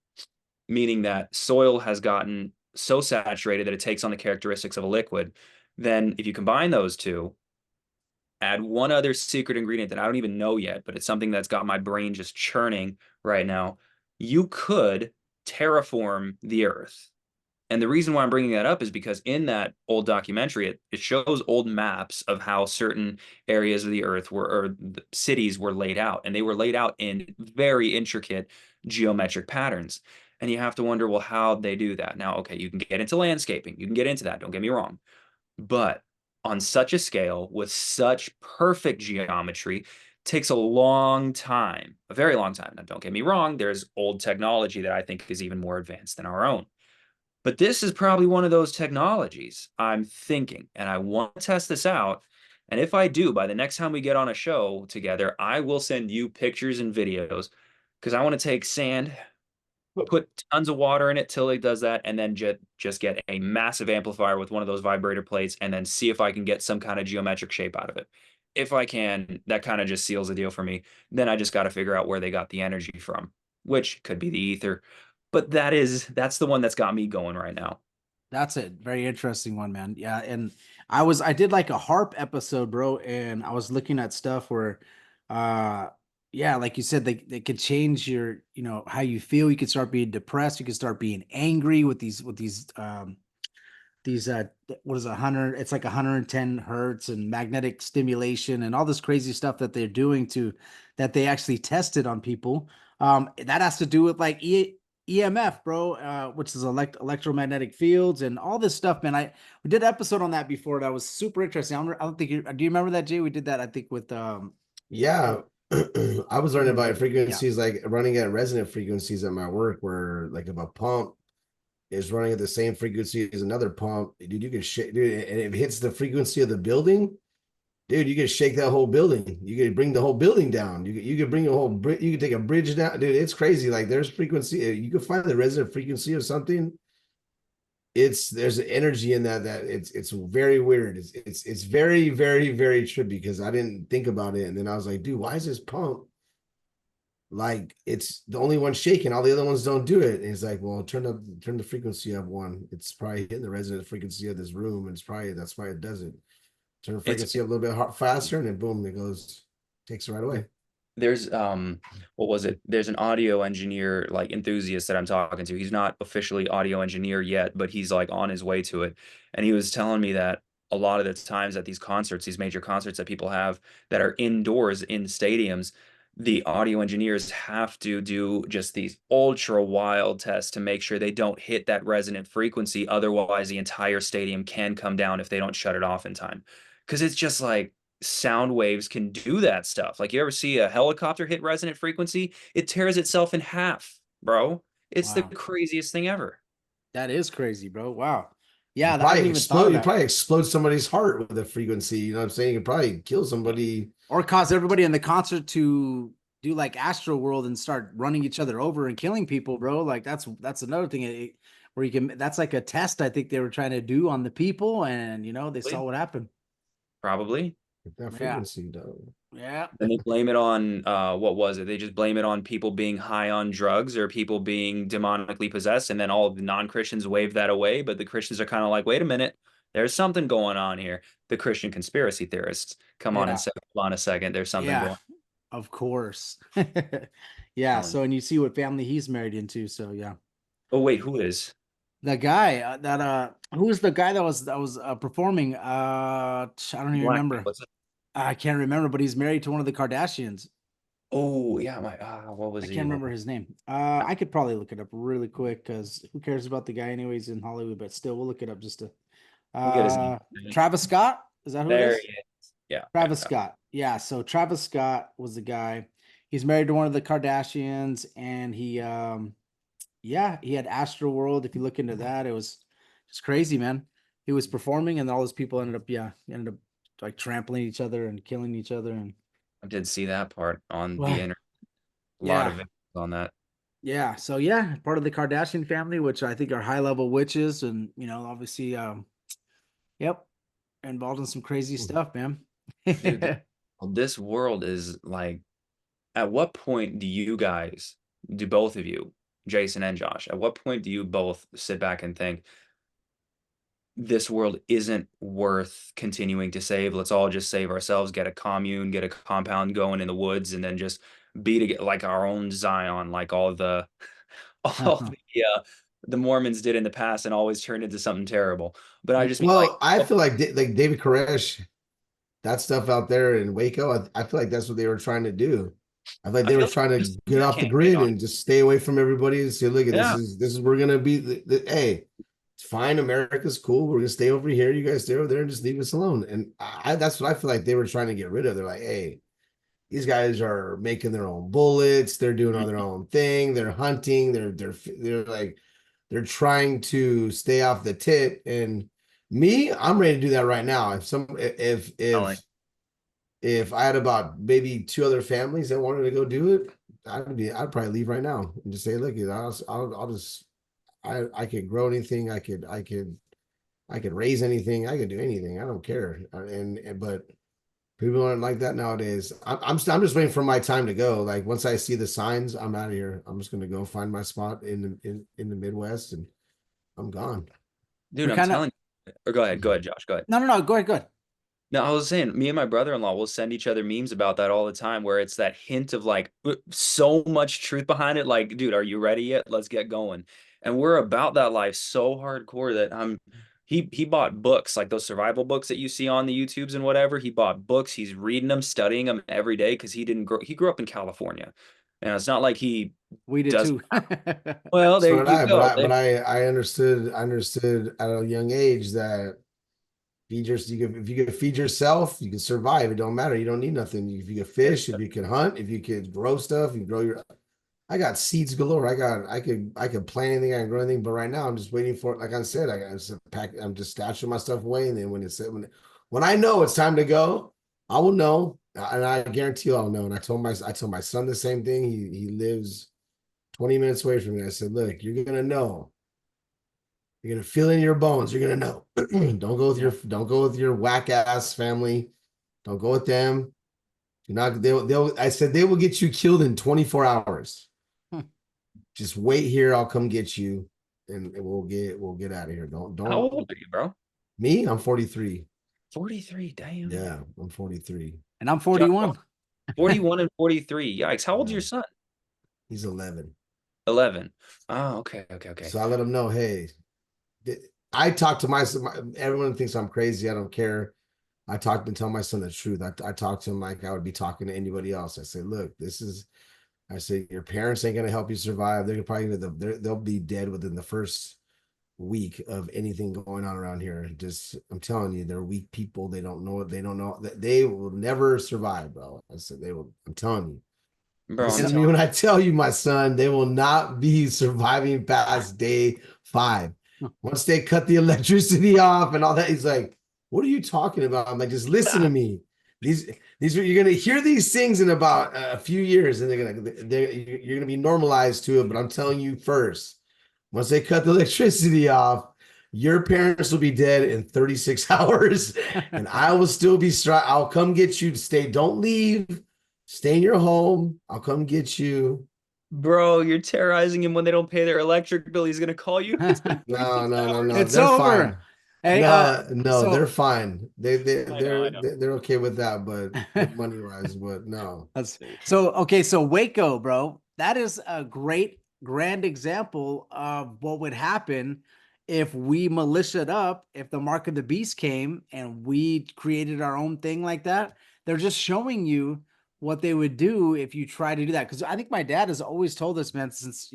meaning that soil has gotten so saturated that it takes on the characteristics of a liquid, then if you combine those two, add one other secret ingredient that I don't even know yet, but it's something that's got my brain just churning right now, you could terraform the earth. And the reason why I'm bringing that up is because in that old documentary, it shows old maps of how certain areas of the earth or the cities were laid out. And they were laid out in very intricate geometric patterns. And you have to wonder, well, how'd they do that? Now, okay, you can get into landscaping. You can get into that. Don't get me wrong. But on such a scale with such perfect geometry, takes a long time, a very long time. Now, don't get me wrong. There's old technology that I think is even more advanced than our own. But this is probably one of those technologies I'm thinking, and I want to test this out. And if I do, by the next time we get on a show together, I will send you pictures and videos, because I want to take sand, put tons of water in it till it does that, and then just get a massive amplifier with one of those vibrator plates and then see if I can get some kind of geometric shape out of it. If I can, that kind of just seals the deal for me. Then I just got to figure out where they got the energy from, which could be the ether. But that's the one that's got me going right now. That's a very interesting one, man. Yeah, and I did like a harp episode, bro, and I was looking at stuff where yeah, like you said, they could change your, how you feel. You could start being depressed, you could start being angry with these what is 100, it's like 110 hertz and magnetic stimulation and all this crazy stuff that they're doing that they actually tested on people. That has to do with like EMF, bro, which is electromagnetic fields and all this stuff, man. We did an episode on that before that was super interesting. I don't think do you remember that, Jay? We did that, I think, with Yeah. I was learning about frequencies, yeah. like running at resonant frequencies at my work, where like if a pump is running at the same frequency as another pump, dude, you can shake, dude, and it hits the frequency of the building, dude, you could shake that whole building. You could bring the whole building down. You could bring a whole you could take a bridge down, dude. It's crazy. Like there's frequency. You could find the resonant frequency of something. There's an energy in that it's very weird. It's very, very, very trippy, because I didn't think about it, and then I was like, dude, why is this pump like it's the only one shaking? All the other ones don't do it. And it's like, well, turn the frequency up one. It's probably hitting the resonant frequency of this room, and that's why it does it. Turn the frequency up a little bit faster, and then boom, it goes, takes it right away. There's what was it? There's an audio engineer, like, enthusiast that I'm talking to. He's not officially audio engineer yet, but he's like on his way to it. And he was telling me that a lot of the times at these concerts, these major concerts that people have that are indoors in stadiums, the audio engineers have to do just these ultra wild tests to make sure they don't hit that resonant frequency. Otherwise, the entire stadium can come down if they don't shut it off in time. Because it's just like sound waves can do that stuff. Like, you ever see a helicopter hit resonant frequency? It tears itself in half, bro. It's the Wow. craziest thing ever. That is crazy, bro. Wow. Yeah, I Probably didn't even thought of you that. probably explode somebody's heart with a frequency. You know what I'm saying? You could probably kill somebody. Or cause everybody in the concert to do like Astro World and start running each other over and killing people, bro. Like that's another thing where you can. That's like a test I think they were trying to do on the people, and they saw what happened. Probably. That Yeah, frequency, though. yeah. And they blame it on what was it? They just blame it on people being high on drugs or people being demonically possessed, and then all of the non-Christians wave that away. But the Christians are kind of like, wait a minute, there's something going on here. The Christian conspiracy theorists come on and Yeah. say, hold on a second, there's something Yeah, going of course. Yeah. on. So, and you see what family he's married into. So, yeah. Oh wait, who is? The guy who was the guy that was performing? I don't even Black. remember. What's it? I can't remember, but he's married to one of the Kardashians. Oh yeah, my what was I he? can't remember his name. I could probably look it up really quick because who cares about the guy anyways in Hollywood? But still, we'll look it up just to. We'll get his name. Travis Scott, is that who it There is? he is. Yeah. Travis Yeah. Scott. Yeah, so Travis Scott was the guy. He's married to one of the Kardashians, and he he had Astro World. If you look into that, it was just crazy, man. He was performing, and all those people ended up like trampling each other and killing each other. And I did see that part on well, the internet. A lot of yeah, videos on that. yeah. So yeah, part of the Kardashian family, which I think are high level witches, and obviously, yep, involved in some crazy stuff, man. Dude, this world is like, at what point do both of you, Jason and Josh, at what point do you both sit back and think this world isn't worth continuing to save? Let's all just save ourselves, get a commune, get a compound going in the woods, and then just be to like our own Zion, like all the Mormons did in the past and always turned into something terrible. But I just mean like, Well, I feel like David Koresh, that stuff out there in Waco, I feel like that's what they were trying to do. I feel like I they feel were like trying to there's get a off the campaign grid on and just stay away from everybody and say, look, Yeah. this is we're gonna be hey, it's fine, America's cool. We're gonna stay over here. You guys stay over there and just leave us alone. And that's what I feel like they were trying to get rid of. They're like, hey, these guys are making their own bullets, they're doing all their own thing, they're hunting, they're like they're trying to stay off the tit. And me, I'm ready to do that right now. If I had about maybe 2 other families that wanted to go do it, I'd probably leave right now and just say, look, I could grow anything, I could raise anything, I could do anything, I don't care. But people aren't like that nowadays. I'm just waiting for my time to go. Like once I see the signs, I'm out of here. I'm just gonna go find my spot in the Midwest, and I'm gone. dude, We I'm kinda- telling you. Or go ahead, Josh, go ahead. No, go ahead, go ahead. No, I was saying, me and my brother-in-law will send each other memes about that all the time, where it's that hint of like so much truth behind it. Like, dude, are you ready yet? Let's get going. And we're about that life so hardcore that he bought books, like those survival books that you see on the YouTubes and whatever. He bought books, he's reading them, studying them every day because he grew up in California. And it's not like he We did does too. well, there So did you I, go. but I understood at a young age that if you can feed yourself, you can survive. It don't matter. You don't need nothing. If you can fish, if you can hunt, if you can grow stuff, you grow your. I got seeds galore. I could plant anything. I can grow anything. But right now, I'm just waiting for it. Like I said, I'm just stashing my stuff away, and then when I know it's time to go, I will know, and I guarantee you I'll know. And I told my son the same thing. He lives 20 minutes away from me. I said, look, you're gonna know. You're gonna feel it in your bones. You're gonna know. Don't go with your whack ass family. Don't go with them. You're not. I said they will get you killed in 24 hours. Just wait here. I'll come get you, and we'll get out of here. Don't. How old are you, bro? Me, I'm 43. 43, damn. Yeah, I'm 43. And I'm 41. 41 and 43. Yikes. How old's Yeah. your son? He's 11. 11. Oh, okay. So I let him know, hey, I talk to my son. Everyone thinks I'm crazy. I don't care. I talk and tell my son the truth. I talk to him like I would be talking to anybody else. I say, look, I say, your parents ain't gonna help you survive. They'll be dead within the first week of anything going on around here. I'm telling you, they're weak people. They don't know that they will never survive, bro. I said they will. I'm telling you. Bro, Listen to me when I tell you, my son, they will not be surviving past day 5. once they cut the electricity off and all that, he's like, what are you talking about? I'm like, just listen to me. These you're gonna hear these things in about a few years, and you're gonna be normalized to it. But I'm telling you first, once they cut the electricity off, your parents will be dead in 36 hours, and I will still be I'll come get you to stay. Don't leave. Stay in your home. I'll come get you. Bro, you're terrorizing him when they don't pay their electric bill. He's gonna call you. No. It's They're over. fine. Hey, No, they're fine. I know. They're okay with that, but money wise, but no. So Waco, bro, that is a great grand example of what would happen if we militiaed up, if the mark of the beast came and we created our own thing like that. They're just showing you what they would do if you try to do that. Because I think my dad has always told us, man, since,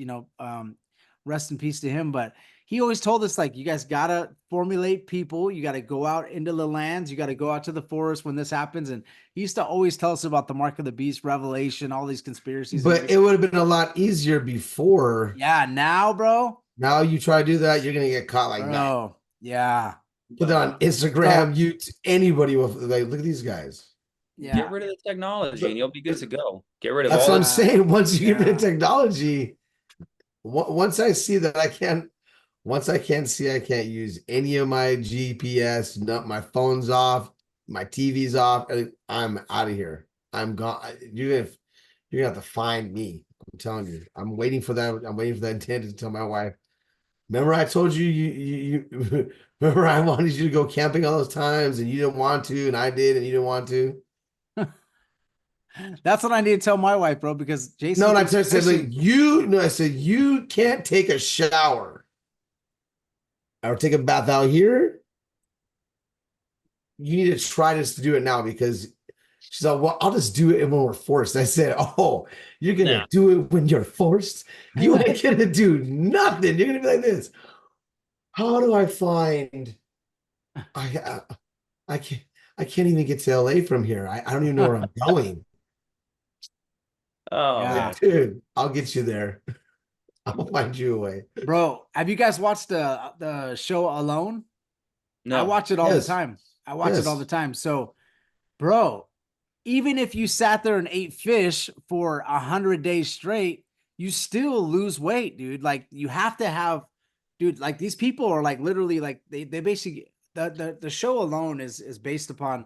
rest in peace to him, but he always told us, like, you guys got to formulate people. You got to go out into the lands. You got to go out to the forest when this happens. And he used to always tell us about the mark of the beast, Revelation, all these conspiracies. But it would have been a lot easier before. Yeah, now, bro. Now you try to do that, you're going to get caught like that. Yeah. Put that on Instagram, anybody will, like, look at these guys. Yeah. Get rid of the technology and you'll be good to go. Get rid of That's all what I'm that. saying. Once you get rid of technology, once I see that I can't use any of my GPS, my phone's off, my TV's off, I'm out of here. I'm gone. You're gonna have to find me. I'm telling you. I'm waiting for that. I'm waiting for that intent to tell my wife. Remember, I told you remember I wanted you to go camping all those times and you didn't want to, and I did, and you didn't want to. That's what I need to tell my wife, bro, because Jason. No, and I said, like, I said, you can't take a shower or take a bath out here. You need to try this to do it now, because she's like, well, I'll just do it when we're forced. I said, oh, you're going to do it when you're forced? You ain't going to do nothing. You're going to be like this. How do I find, I can't even get to LA from here. I don't even know where I'm going. Oh, Yeah. man. Dude, I'll get you there. I'll find you a way. Bro, have you guys watched the show Alone? No. I watch it all the Yes. time. I watch it Yes. all the time. So, bro, even if you sat there and ate fish for 100 days straight, you still lose weight, dude. Like, you have to have, dude, like, these people are like literally like they basically the show Alone is based upon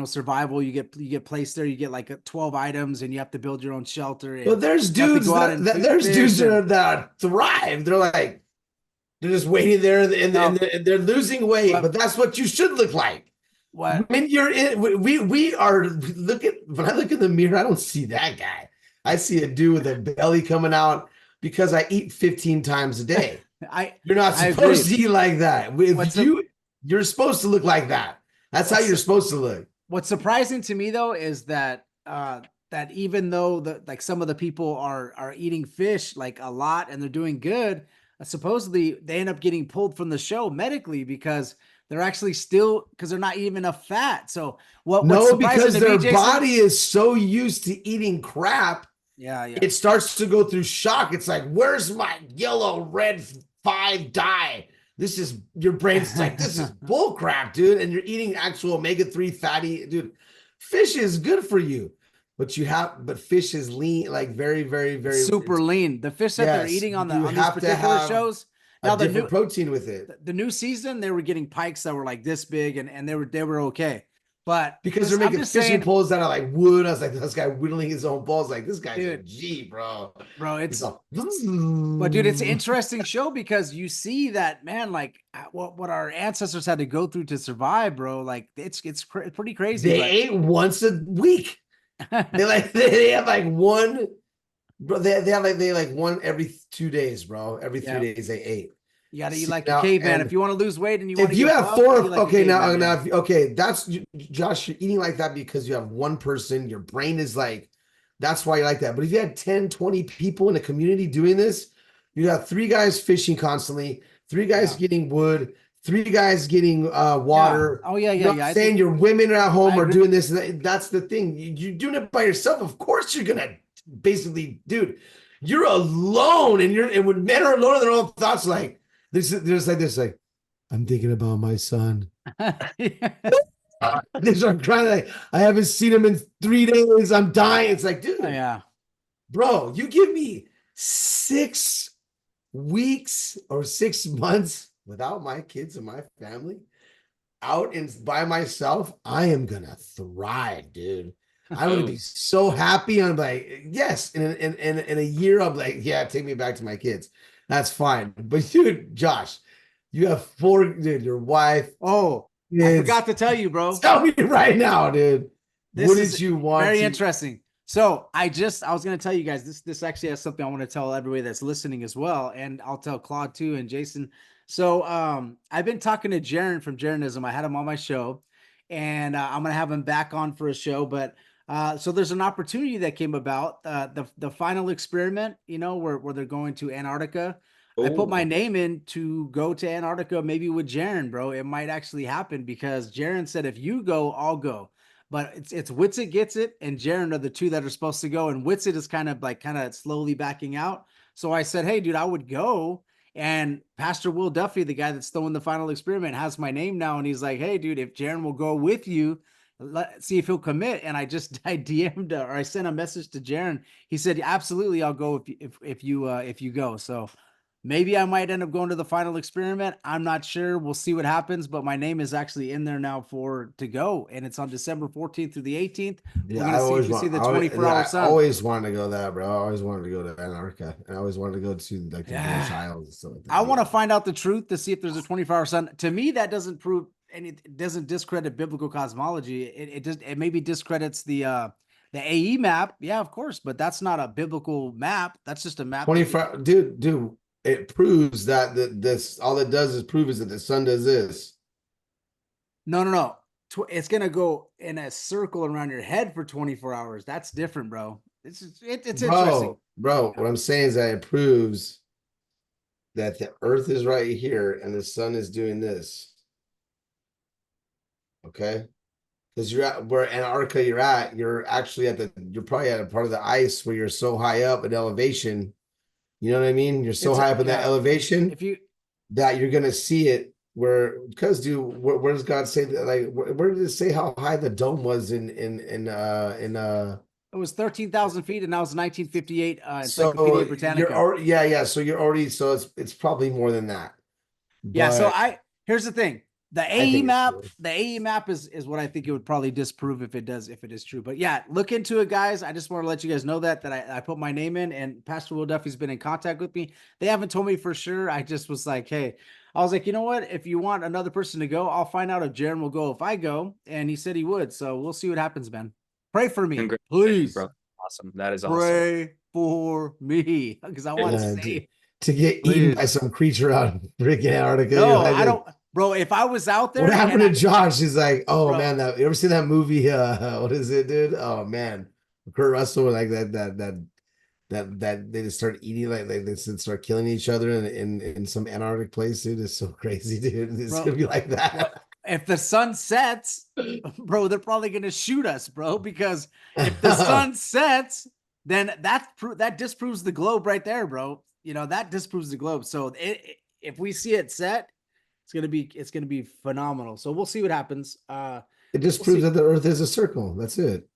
survival. You get placed there, you get like 12 items and you have to build your own shelter. But there's you have to dudes go out that and there's fish dudes and- that thrive. They're like, they're just waiting there and they're losing weight. But that's what you should look like. What? When you're in, we are when I look in the mirror, I don't see that guy. I see a dude with a belly coming out because I eat 15 times a day. You're not supposed to eat like that. You're supposed to look like that. That's how you're supposed to look. What's surprising to me though is that that even though some of the people are eating fish like a lot and they're doing good, supposedly they end up getting pulled from the show medically because they're actually because they're not eating enough fat. So because their body is so used to eating crap. Yeah. It starts to go through shock. It's like, where's my yellow, red 5 dye? This is, your brain's like, this is bull crap, dude. And you're eating actual omega-3 fatty, dude. Fish is good for you, but fish is lean, like very, very, very super lean. The fish that they're eating on these particular shows. Now the new protein with it. The new season, they were getting pikes that were like this big and they were okay. But because they're making fishing poles out of like wood. I was like, this guy whittling his own balls. Like, this guy's a G, bro. Bro, but dude, it's an interesting show because you see that, man, like what our ancestors had to go through to survive, bro. Like it's pretty crazy. They ate once a week. they have like one, bro. They have one every 2 days, bro. Every 3 days they ate. You got to eat like a caveman if you want to lose weight and you want to. If you have that's Josh. You're eating like that because you have one person. Your brain is like, that's why you like that. But if you had 10, 20 people in a community doing this, you have 3 guys fishing constantly, 3 guys getting wood, 3 guys getting water. Oh yeah. Saying your women at home are doing this. That's the thing. You're doing it by yourself. Of course, you're gonna basically, dude. You're alone, and when men are alone in their own thoughts, like. There's like this, like, I'm thinking about my son. Yeah. They start crying, like, I haven't seen him in 3 days. I'm dying. It's like, dude, Yeah. bro, you give me 6 weeks or 6 months without my kids and my family out and by myself, I am gonna thrive, dude. I'm gonna be so happy. I'm like, yes, in a year, I'm like, yeah, take me back to my kids. That's fine. But dude, Josh, you have 4, dude, your wife. Oh, I kids. forgot to tell you, bro. Tell me right now, dude. This What is did you want? very interesting. So I was going to tell you guys, this actually has something I want to tell everybody that's listening as well. And I'll tell Claude too, and Jason. So I've been talking to Jaron from Jaronism. I had him on my show, and I'm going to have him back on for a show. But so there's an opportunity that came about, the final experiment, where they're going to Antarctica. I put my name in to go to Antarctica, maybe with Jaron, bro. It might actually happen because Jaron said, if you go, I'll go. But it's Witsit gets it, and Jaron are the two that are supposed to go. And Witsit is kind of slowly backing out. So I said, hey, dude, I would go. And Pastor Will Duffy, the guy that's throwing the final experiment, has my name now. And he's like, hey, dude, if Jaron will go with you, let's see if he'll commit. And I DM'd or I sent a message to Jaron. He said, absolutely, I'll go if you go. So maybe I might end up going to the final experiment. I'm not sure. We'll see what happens. But my name is actually in there now to go, and it's on December 14th through the 18th. Yeah, We're gonna see if you see the 24-hour sun. I always wanted to go there, bro. I always wanted to go to Antarctica. I always wanted to go to like the British Isles and stuff like that. I want to find out the truth to see if there's a 24-hour sun. To me, that doesn't prove and it doesn't discredit biblical cosmology. It maybe discredits the AE map. Yeah, of course, but that's not a biblical map. That's just a map. 24, dude. It proves that this all it does is prove is that the sun does this. No. It's gonna go in a circle around your head for 24 hours. That's different, bro. It's interesting, bro. What I'm saying is that it proves that the Earth is right here and the sun is doing this. Okay, because you're at where Antarctica you're actually you're probably at a part of the ice where you're so high up in elevation. You know what I mean? You're so high up in that elevation that you're gonna see it. Because dude, where does God say that? Like, where did it say how high the dome was in It was 13,000 feet, and that was 1958. Encyclopedia Britannica. So it's probably more than that. Yeah. So here's the thing. The AE map is what I think it would probably disprove if it is true. But yeah, look into it, guys. I just want to let you guys know that I put my name in, and Pastor Will Duffy's been in contact with me. They haven't told me for sure. I just was like, hey, I was like, you know what? If you want another person to go, I'll find out if Jaron will go if I go. And he said he would. So we'll see what happens, man. Pray for me, please. Bro. Awesome. That is awesome. Pray for me because I want to save. To get eaten by some creature out of freaking Antarctica. No, I don't. Bro, if I was out there, what happened to Josh? He's like, oh bro, man, you ever seen that movie? What is it, dude? Oh man, Kurt Russell, like that they just start eating, like they start killing each other in some Antarctic place, dude. It's so crazy, dude. It's gonna be like that. If the sun sets, bro, they're probably gonna shoot us, bro, because if the sun sets, then that disproves the globe right there, bro. That disproves the globe. So if we see it set, it's gonna be phenomenal. So we'll see what happens. It just proves that the Earth is a circle. That's it.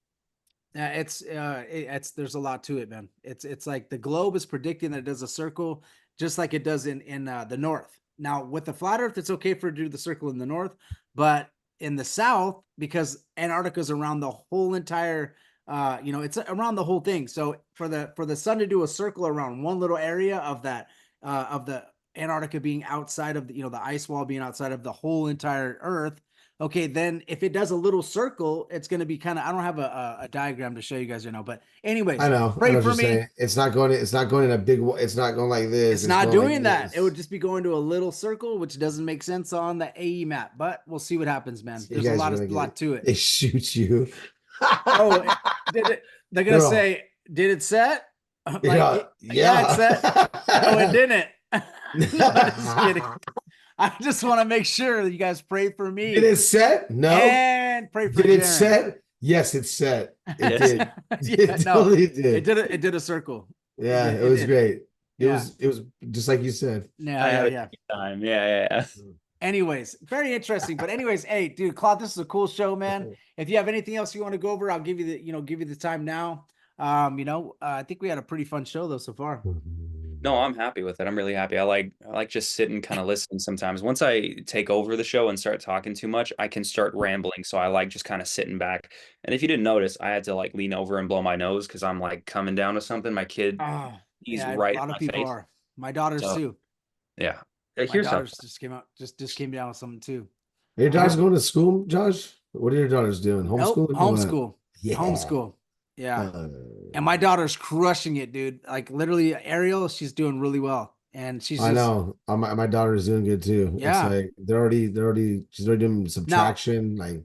There's a lot to it, man. It's like the globe is predicting that it does a circle, just like it does in the north. Now with the flat Earth, it's okay for it to do the circle in the north, but in the south, because Antarctica is around the whole entire, it's around the whole thing. So for the sun to do a circle around one little area of that of the Antarctica being outside of the ice wall being outside of the whole entire Earth. Okay, then if it does a little circle, it's going to be kind of. I don't have a diagram to show you guys, but anyways, I know. Pray for me. Saying. It's not going in a big. It's not going like this. It's not doing that. This. It would just be going to a little circle, which doesn't make sense on the AE map. But we'll see what happens, man. There's a lot to it. They shoot you. They're gonna say, did it set? Like, yeah, it set. No, it didn't. Just kidding. I just want to make sure that you guys pray for me. Did it set? No. And pray for Did it set? Yes, it set. It did. It totally did. It did a circle. Yeah, it was great. It was just like you said. Yeah, I yeah, had a yeah. good time. Yeah. Anyways, very interesting. But anyways, hey, dude, Claude, this is a cool show, man. If you have anything else you want to go over, I'll give you the time now. I think we had a pretty fun show though so far. No, I'm happy with it. I'm really happy. I like just sitting kind of listening sometimes. Once I take over the show and start talking too much, I can start rambling. So I like just kind of sitting back. And if you didn't notice, I had to like lean over and blow my nose because I'm like coming down to something. My kid, Oh, he's yeah, a right in lot of my people face. are. My daughters So too. yeah. My Here's something. daughters just came out, just came down with something too. Your daughter's going to school, Josh? What are your daughters doing? Nope, Homeschooling? or what? homeschool. Yeah. Homeschool. Yeah. Uh, And my daughter's crushing it, dude. Like literally, Ariel, she's doing really well. And she's I just know. My daughter is doing good too. Yeah. It's like she's already doing subtraction. Like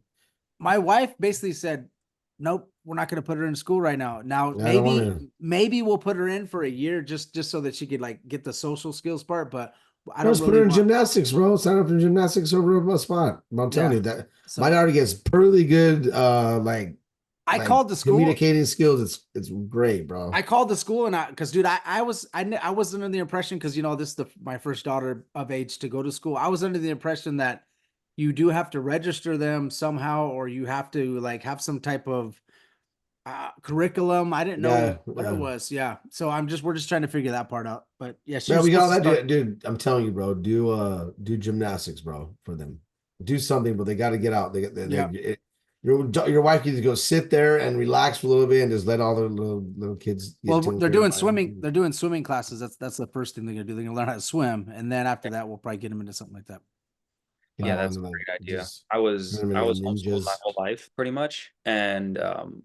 my wife basically said, nope, we're not going to put her in school right now. Now, I don't wanna- maybe we'll put her in for a year just so that she could like get the social skills part. But I Let's don't put her really in want. gymnastics, bro. Sign up for gymnastics over a spot. I'm telling Yeah. you that So my daughter gets pretty good I like called the school. communicating skills. It's great, bro. I called the school and because dude, I wasn't under the impression because this is my first daughter of age to go to school. I was under the impression that you do have to register them somehow, or you have to like have some type of curriculum. I didn't know what it was. Yeah, so we're just trying to figure that part out. But yeah, Man, we got all that, dude. I'm telling you, bro. Do gymnastics, bro, for them. Do something, but they got to get out. Your wife needs to go sit there and relax for a little bit and just let all the little kids. Well, they're doing swimming. They're doing swimming classes. That's the first thing they're gonna do. They're gonna learn how to swim, and then after that, we'll probably get them into something like that. Yeah, that's a great idea. I was homeschooled my whole life pretty much, and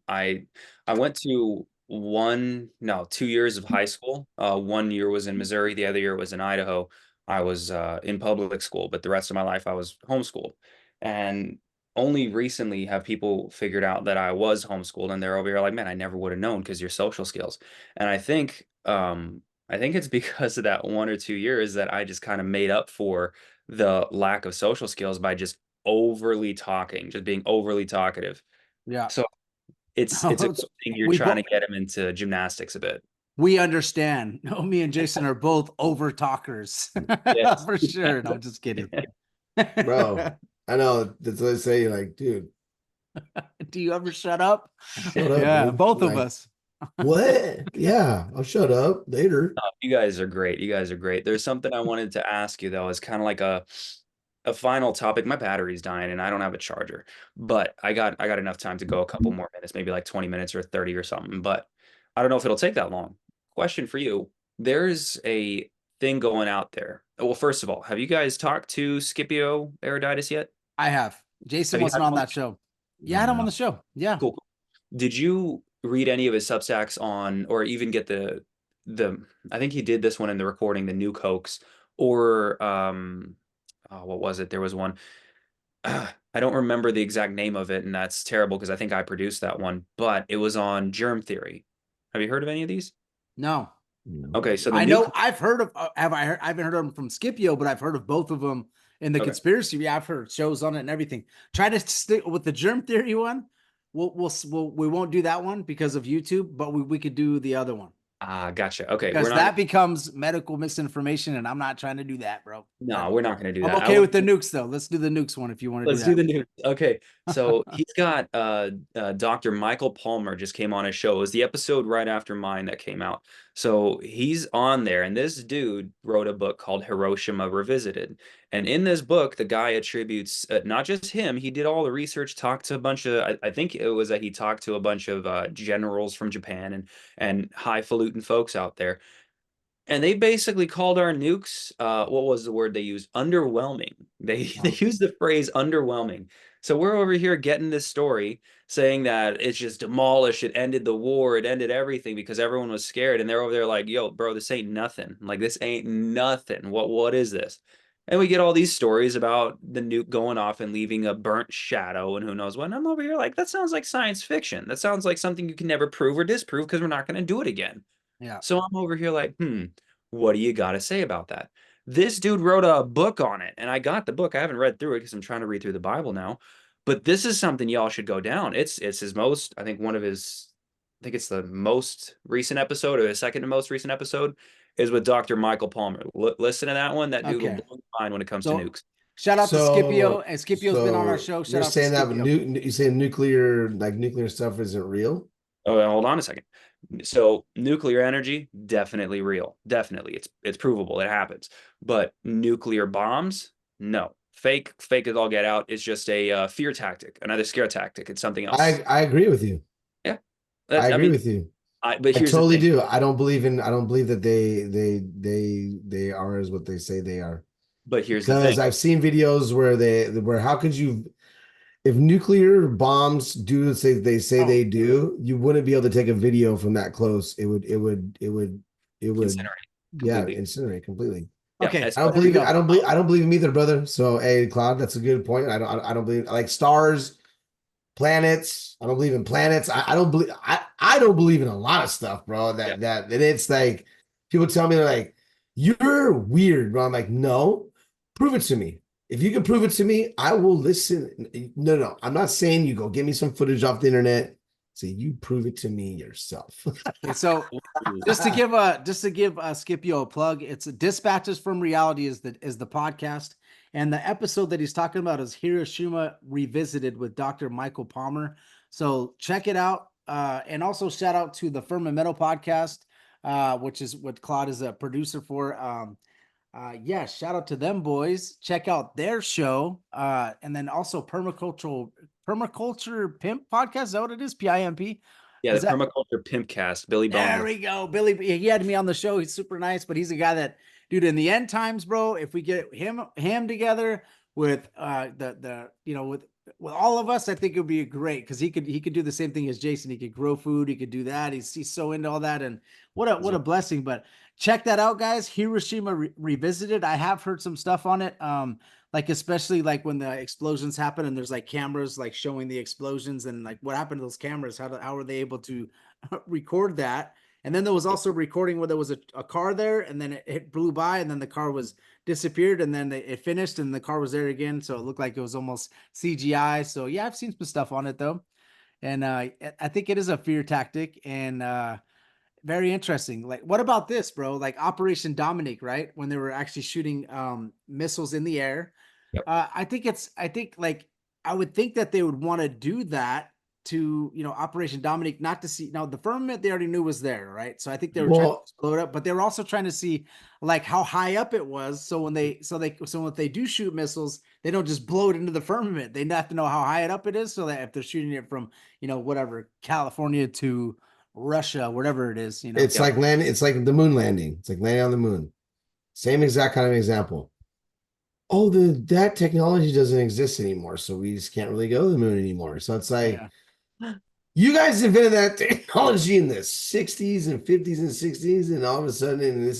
I went to 2 years of high school. 1 year was in Missouri, the other year was in Idaho. I was in public school, but the rest of my life I was homeschooled. And only recently have people figured out that I was homeschooled, and they're over here like, man, I never would have known because your social skills. And I think it's because of that 1 or 2 years that I just kind of made up for the lack of social skills by just overly talking, just being overly talkative. Yeah. So it's a good thing you're trying to get him into gymnastics a bit. We understand. No, me and Jason are both over talkers. Yes. For sure. No, just kidding. Bro. I know that's what I say. Like, dude, do you ever shut up? Shut up, yeah, dude. both Like, of us. What? Yeah, I'll shut up later. You guys are great. You guys are great. There's something I wanted to ask you though. It's kind of like a final topic. My battery's dying and I don't have a charger, but I got enough time to go a couple more minutes, maybe like 20 minutes or 30 or something, but I don't know if it'll take that long. Question for you. There's a thing going out there. Well, first of all, have you guys talked to Scipio Eruditus yet? I have. Jason wasn't on that show. Yeah, I had him on the show. Yeah. Cool. Did you read any of his Substacks on, or even get the I think he did this one in the recording, the Nuke Hoax, or what was it? There was one. I don't remember the exact name of it, and that's terrible because I think I produced that one, but it was on germ theory. Have you heard of any of these? No. Okay, so I know I've heard of I haven't heard of them from Scipio, but I've heard of both of them in the conspiracy. Yeah, I've heard shows on it and everything. Try to stick with the germ theory one. We won't do that one because of YouTube, but we could do the other one. Gotcha. Okay. Because that becomes medical misinformation, and I'm not trying to do that, bro. No, we're not going to do that. I'm okay with the nukes, though. Let's do the nukes one if you want to do that. Let's do the nukes. Okay. So he's got Dr. Michael Palmer just came on his show. It was the episode right after mine that came out. So he's on there, and this dude wrote a book called Hiroshima Revisited. And in this book, the guy attributes not just him, he did all the research, talked to a bunch of, I think it was that he talked to a bunch of generals from Japan and highfalutin folks out there. And they basically called our nukes, what was the word they used? Underwhelming. They used the phrase underwhelming. So we're over here getting this story saying that it's just demolished, it ended the war, it ended everything because everyone was scared. And they're over there like, yo, bro, this ain't nothing. Like, this ain't nothing. What is this? And we get all these stories about the nuke going off and leaving a burnt shadow and who knows what. And I'm over here like, that sounds like science fiction. That sounds like something you can never prove or disprove because we're not going to do it again. Yeah. So I'm over here like, what do you got to say about that? This dude wrote a book on it, and I got the book. I haven't read through it because I'm trying to read through the Bible now. But this is something y'all should go down. It's his most, I think it's the most recent episode or the second to most recent episode. is with Dr. Michael Palmer. Listen to that one. That dude will Okay. blow your mind when it comes to So nukes. shout out to Scipio, So, and Scipio's been on our show. Shout you're out to saying that Scipio. you saying nuclear stuff isn't real? Oh, hold on a second. So nuclear energy, definitely real. Definitely. It's provable. It happens. But nuclear bombs, no. Fake as all get out. It's just a fear tactic, another scare tactic. It's something else. I agree with you. Yeah. I agree with you. But I here's totally the thing. do. I don't believe that they are as what they say they are. But here's the Because thing. I've seen videos where how could you, if nuclear bombs do what they say they do, you wouldn't be able to take a video from that close. It would Incinerate completely. incinerate completely. Yeah, Okay, I don't believe it. I don't believe him either, brother. So, hey, Claude, that's a good point. I don't believe, like, stars, planets. I don't believe in planets. I don't believe in a lot of stuff, bro. That it's like, people tell me, they're like, you're weird, bro. I'm like, no, prove it to me. If you can prove it to me, I will listen. No, I'm not saying you go get me some footage off the internet. So you prove it to me yourself. Okay, so just to give Scipio a plug, it's Dispatches from Reality is the podcast, and the episode that he's talking about is Hiroshima Revisited with Dr. Michael Palmer. So check it out, and also shout out to the Firmamental Podcast, which is what Claude is a producer for. Yeah, shout out to them boys. Check out their show, and then also Permaculture Pimp Podcast. Is that what it is? PIMP. Yeah, the Permaculture Pimpcast, Billy Bone. There we go. Billy, he had me on the show. He's super nice, but he's a guy that, dude, in the end times, bro, if we get him together with with all of us, I think it would be great, because he could do the same thing as Jason. He could grow food, he could do that. He's so into all that, and what a blessing. But check that out, guys. Hiroshima Revisited. I have heard some stuff on it. Like, especially like when the explosions happen and there's like cameras like showing the explosions, and like what happened to those cameras, how were they able to record that? And then there was also recording where there was a car there, and then it blew by, and then the car was disappeared, and then it finished and the car was there again, so it looked like it was almost CGI. So yeah, I've seen some stuff on it though, and I think it is a fear tactic, and very interesting. Like, what about this, bro? Like Operation Dominic, right? When they were actually shooting missiles in the air. Yep. I think like, I would think that they would want to do that to, Operation Dominic, not to see, now the firmament they already knew was there, right? So I think they were trying to explode up, but they were also trying to see like how high up it was. So if they do shoot missiles, they don't just blow it into the firmament. They have to know how high up it is, so that if they're shooting it from, whatever, California to Russia, whatever it is, It's like landing. It's like the moon landing. It's like landing on the moon. Same exact kind of example. Oh, that technology doesn't exist anymore, so we just can't really go to the moon anymore. So it's like, you guys invented that technology in the 60s and 50s and 60s, and all of a sudden, and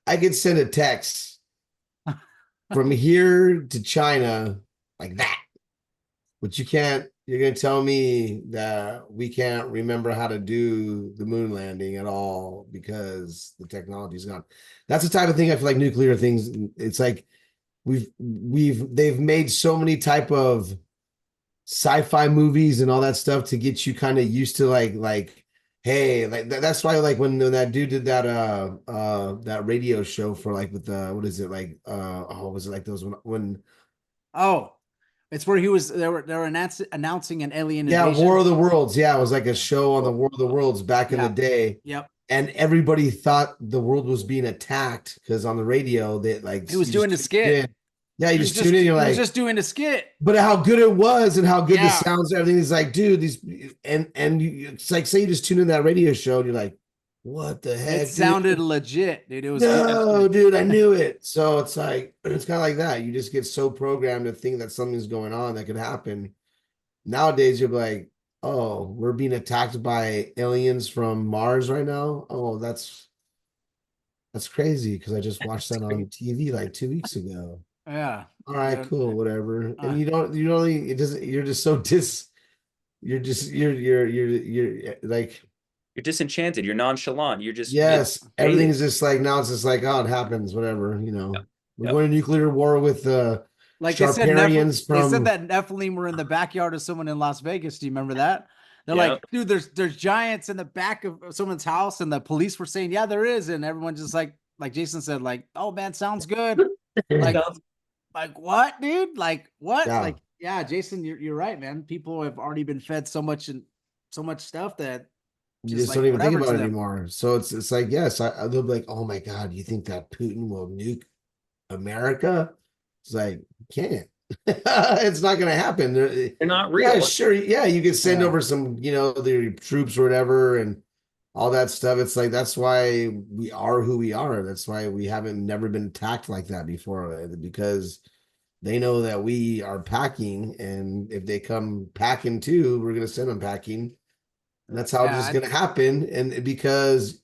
I could send a text from here to China like that, but you can't. You're going to tell me that we can't remember how to do the moon landing at all because the technology's gone. That's the type of thing I feel like nuclear things. It's like they've made so many type of sci-fi movies and all that stuff to get you kind of used to like, hey, like that's why, like when that dude did that radio show for like with the, what is it, like was it like those when it's where they were announcing an alien invasion. War of the Worlds. Yeah, it was like a show on the War of the Worlds back in the day. Yep. And everybody thought the world was being attacked because on the radio they like he was doing a skit. Yeah, you just tune in. You're like, he was just doing a skit. But how good it was and how good the sounds, everything is like, dude. It's like, say you just tune in that radio show and you're like, what the heck? It sounded legit, dude. It was dude. I knew it. So it's like, it's kind of like that. You just get so programmed to think that something's going on that could happen. Nowadays, you're like, oh, we're being attacked by aliens from Mars right now. Oh, that's crazy because I just watched that on TV like 2 weeks ago. Yeah. All right, cool, whatever. And you're disenchanted, you're nonchalant, you're just everything is just like, now it's just like, oh, it happens, whatever, we're going to nuclear war with like they said that Nephilim were in the backyard of someone in Las Vegas. Do you remember that? They're like, dude, there's giants in the back of someone's house, and the police were saying, yeah, there is, and everyone just like Jason said, like, oh man, sounds good. Like, what, dude? Like, what? Yeah. Like, yeah, Jason, you're right, man. People have already been fed so much stuff that You just like don't even think whatever about to it them. anymore. So it's like, yes, they'll be like, oh my God, you think that Putin will nuke America? It's like, can't. It's not going to happen. They're not real. Yeah, sure. Yeah, you could send Yeah. over some, the troops or whatever and all that stuff. It's like, that's why we are who we are. That's why we haven't never been attacked like that before, because they know that we are packing. And if they come packing too, we're going to send them packing. And that's how it's going to happen. And because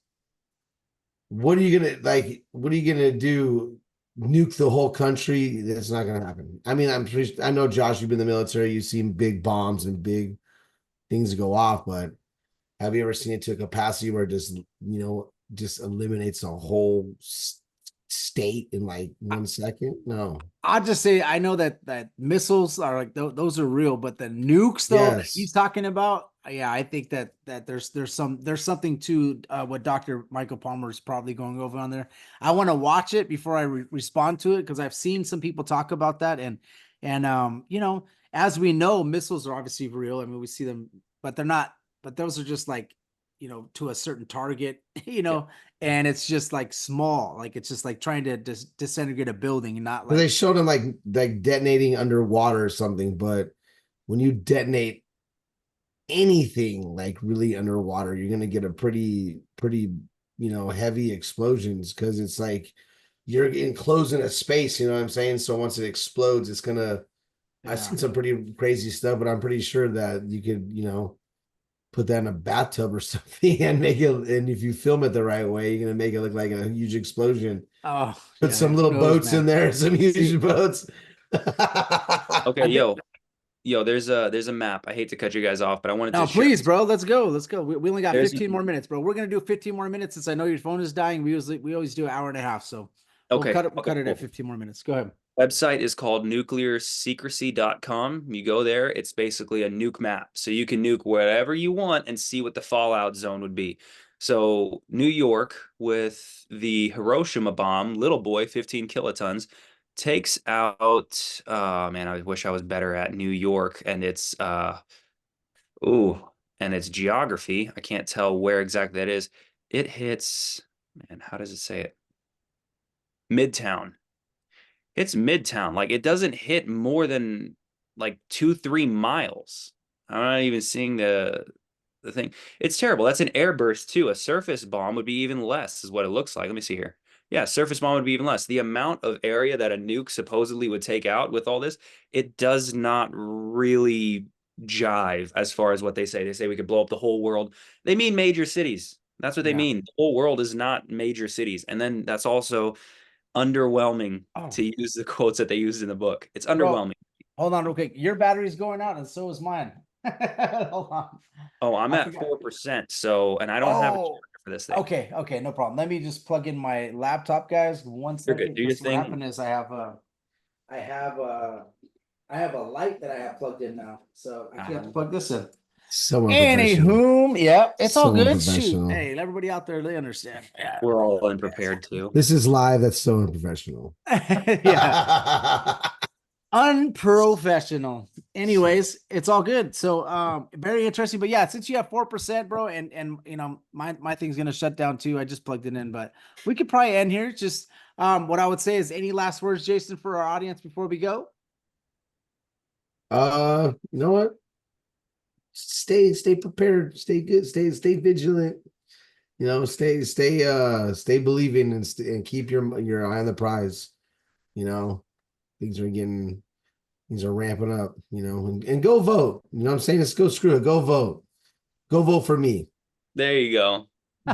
what are you going to do? Nuke the whole country? That's not going to happen. I mean, I know, Josh, you've been in the military, you've seen big bombs and big things go off, but have you ever seen it to a capacity where it just eliminates a whole state in like 1 second? No. I'll just say I know that missiles are like those are real, but the nukes though that he's talking about, yeah, I think that there's something to what Dr. Michael Palmer is probably going over on there. I want to watch it before I respond to it because I've seen some people talk about that, and as we know, missiles are obviously real. I mean, we see them, but they're not. But those are just like to a certain target, and it's just like small, like it's just like trying to disintegrate a building and not like they showed them like detonating underwater or something, but when you detonate anything like really underwater, you're going to get a pretty heavy explosions because it's like you're enclosed in a space, you know what I'm saying? So once it explodes, it's gonna I've seen some pretty crazy stuff, but I'm pretty sure that you could put that in a bathtub or something and make it, and if you film it the right way, you're gonna make it look like a huge explosion. Put some little boats in there, some huge boats. Okay, yo, there's a map. I hate to cut you guys off, but I wanted to please, bro, let's go. We only got 15 more minutes, bro. We're gonna do 15 more minutes since I know your phone is dying. We always do an hour and a half, so we'll cut it at 15 more minutes. Go ahead. Website is called nuclearsecrecy.com. You go there, it's basically a nuke map. So you can nuke wherever you want and see what the fallout zone would be. So New York with the Hiroshima bomb, little boy, 15 kilotons, takes out, man, I wish I was better at New York and its geography. I can't tell where exactly that is. It hits, man, how does it say it? Midtown. It's Midtown. Like it doesn't hit more than like 2-3 miles. I'm not even seeing the thing. It's terrible. That's an air burst too. A surface bomb would be even less, is what it looks like. Let me see here. Yeah, surface bomb would be even less. The amount of area that a nuke supposedly would take out with all this, it does not really jive as far as what they say. They say we could blow up the whole world. They mean major cities. That's what they mean. The whole world is not major cities. And then that's also underwhelming to use the quotes that they used in the book. It's underwhelming. Hold on real quick. Your battery's going out and so is mine. Hold on. Oh, I'm at 4%. So, and I don't have a charger for this thing. Okay, no problem. Let me just plug in my laptop, guys. 1 second. You're good. Do your thing. What happened is I have a light that I have plugged in now. So I have to plug this in. Anywho, yeah, it's all good. Shoot. Hey, everybody out there, they understand. Yeah. We're all unprepared too. This is live. That's so unprofessional. Yeah. Unprofessional. Anyways, it's all good. So very interesting. But yeah, since you have 4%, bro, and my thing's gonna shut down too. I just plugged it in, but we could probably end here. Just what I would say is any last words, Jason, for our audience before we go? You know what? Stay prepared, stay good, stay vigilant, stay believing and keep your eye on the prize. Things are ramping up, and go vote. You know what I'm saying? Let's go screw it. Go vote for me. There you go.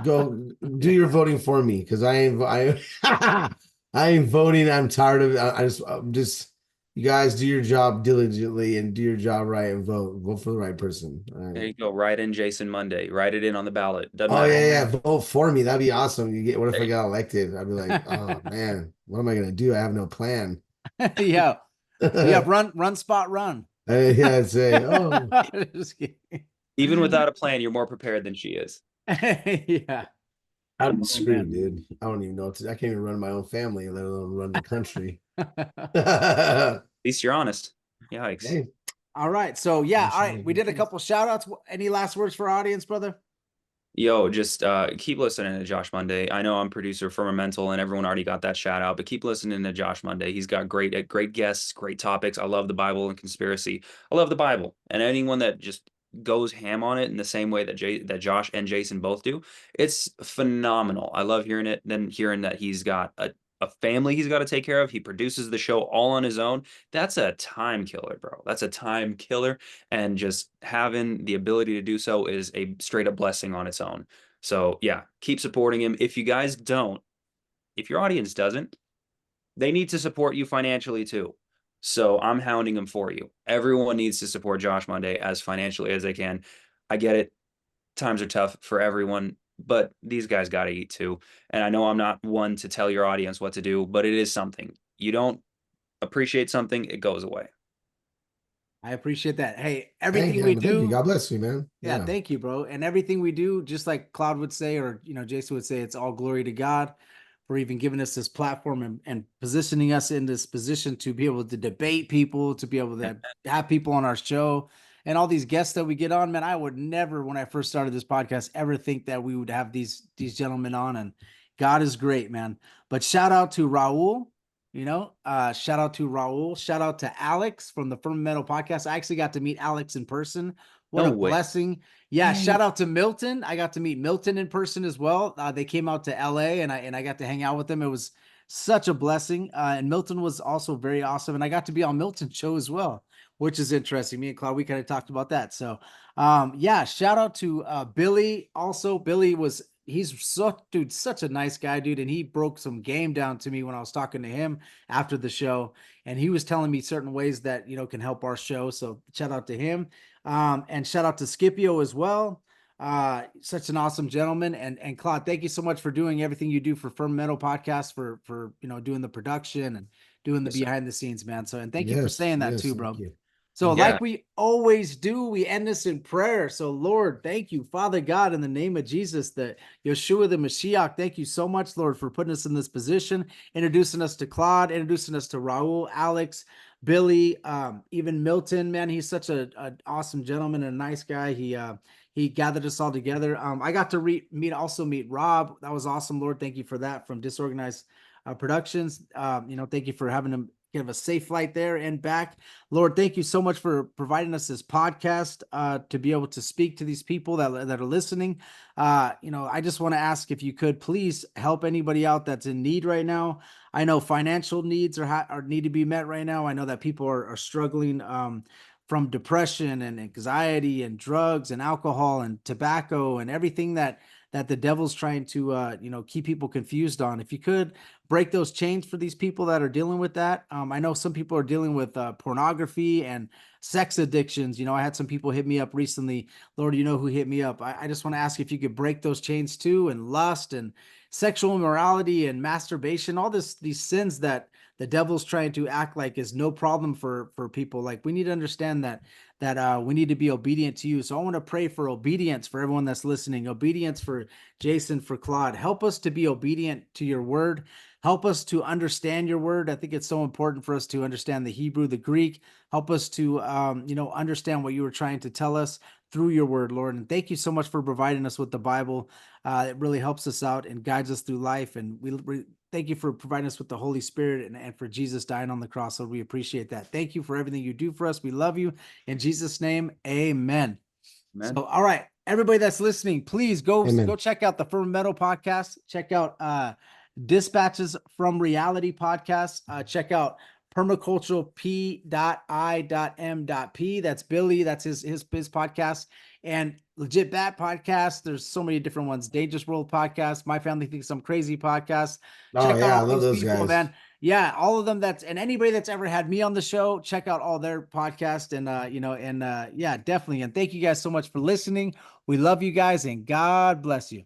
Go do your voting for me. Cause I ain't voting. I'm tired of it. I'm just you guys do your job diligently and do your job right and vote for the right person. Right. There you go. Write in Jason-Monday. Write it in on the ballot. Doesn't matter. Yeah. Vote for me. That'd be awesome. What if I got elected? I'd be like, oh man, what am I gonna do? I have no plan. Yeah. Run spot run. Yeah, I'd say, Just kidding. Even without a plan, you're more prepared than she is. Yeah. I'm Oh, screwed, man. dude. I don't even know what to. I can't even run my own family, let alone run the country. Hey, At least you're honest. Yikes. All right. So yeah, all right. We did a Yes. couple shout outs. Any last words for our audience, brother? Yo, just keep listening to Josh Monday. I know I'm producer of Firmamental and everyone already got that shout out, but keep listening to Josh Monday. He's got great guests, great topics. I love the Bible and conspiracy. I love the Bible. And anyone that just goes ham on it in the same way that Josh and Jason both do, it's phenomenal. I love hearing it, then hearing that he's got a family he's got to take care of. He produces the show all on his own. That's a time killer, bro. That's a time killer. And just having the ability to do so is a straight up blessing on its own. So yeah, keep supporting him. If you guys don't, if your audience doesn't, they need to support you financially too. So I'm hounding them for you. Everyone needs to support Josh Monday as financially as they can. I get it. Times are tough for everyone, but these guys got to eat too. And I know I'm not one to tell your audience what to do, but it is something. You don't appreciate something, it goes away. I appreciate that. Hey, everything yeah, we but thank you. do. God bless you, man. Yeah, thank you, bro. And everything we do, just like Claude would say, or Jason would say, it's all glory to God for even giving us this platform and positioning us in this position to be able to debate people, to be able to have people on our show, and all these guests that we get on. Man, I would never, when I first started this podcast, ever think that we would have these gentlemen on. And God is great, man. But shout out to Raul. Shout out to Raul. Shout out to Alex from the Firmamental Podcast. I actually got to meet Alex in person. What No a way. blessing. Yeah, Yay. shout out to Milton. I got to meet Milton in person as well. They came out to LA and I got to hang out with them. It was such a blessing. And Milton was also very awesome. And I got to be on Milton's show as well, which is interesting. Me and Claude, we kind of talked about that. So yeah, shout out to Billy. Also, Billy he's such a nice guy, dude. And he broke some game down to me when I was talking to him after the show. And he was telling me certain ways that, can help our show. So shout out to him. And shout out to Scipio as well. Such an awesome gentleman. And Claude, thank you so much for doing everything you do for Firmamental Podcast, for doing the production and doing the behind the scenes, man. So, and thank you for saying that too, bro. So like we always do, we end this in prayer. So Lord, thank you, Father God, in the name of Jesus, that Yeshua the Mashiach, thank you so much, Lord, for putting us in this position, introducing us to Claude, introducing us to Raul, Alex, Billy, even Milton, man. He's such an awesome gentleman and a nice guy. He gathered us all together. I got to meet Rob. That was awesome, Lord. Thank you for that from Disorganized Productions. Thank you for having him give a safe flight there and back. Lord, thank you so much for providing us this podcast to be able to speak to these people that are listening. I just want to ask if you could please help anybody out that's in need right now. I know financial needs are need to be met right now. I know that people are struggling from depression and anxiety and drugs and alcohol and tobacco and everything that the devil's trying to keep people confused on. If you could break those chains for these people that are dealing with that. I know some people are dealing with pornography and sex addictions. I had some people hit me up recently. Lord, you know who hit me up. I just want to ask if you could break those chains too, and lust and sexual immorality and masturbation, all these sins that the devil's trying to act like is no problem for people. Like, we need to understand that we need to be obedient to you. So I want to pray for obedience for everyone that's listening, obedience for Jason, for Claude. Help us to be obedient to your word. Help us to understand your word. I think it's so important for us to understand the Hebrew, the Greek. Help us to, understand what you were trying to tell us through your word, Lord. And thank you so much for providing us with the Bible. It really helps us out and guides us through life. And we thank you for providing us with the Holy Spirit and for Jesus dying on the cross. So we appreciate that. Thank you for everything you do for us. We love you. In Jesus' name, amen. So, all right, everybody that's listening, please go check out the Firmamental Podcast. Check out Dispatches from Reality Podcast. Check out Permacultural P.I.M.P. That's Billy. That's his podcast. And Legit Bat Podcast. There's so many different ones. Dangerous World Podcast. My Family Thinks I'm Crazy Podcast. Check out all I love those people, guys. Man. Yeah, all of them. And anybody that's ever had me on the show, check out all their podcasts. And yeah, definitely. And thank you guys so much for listening. We love you guys, and God bless you.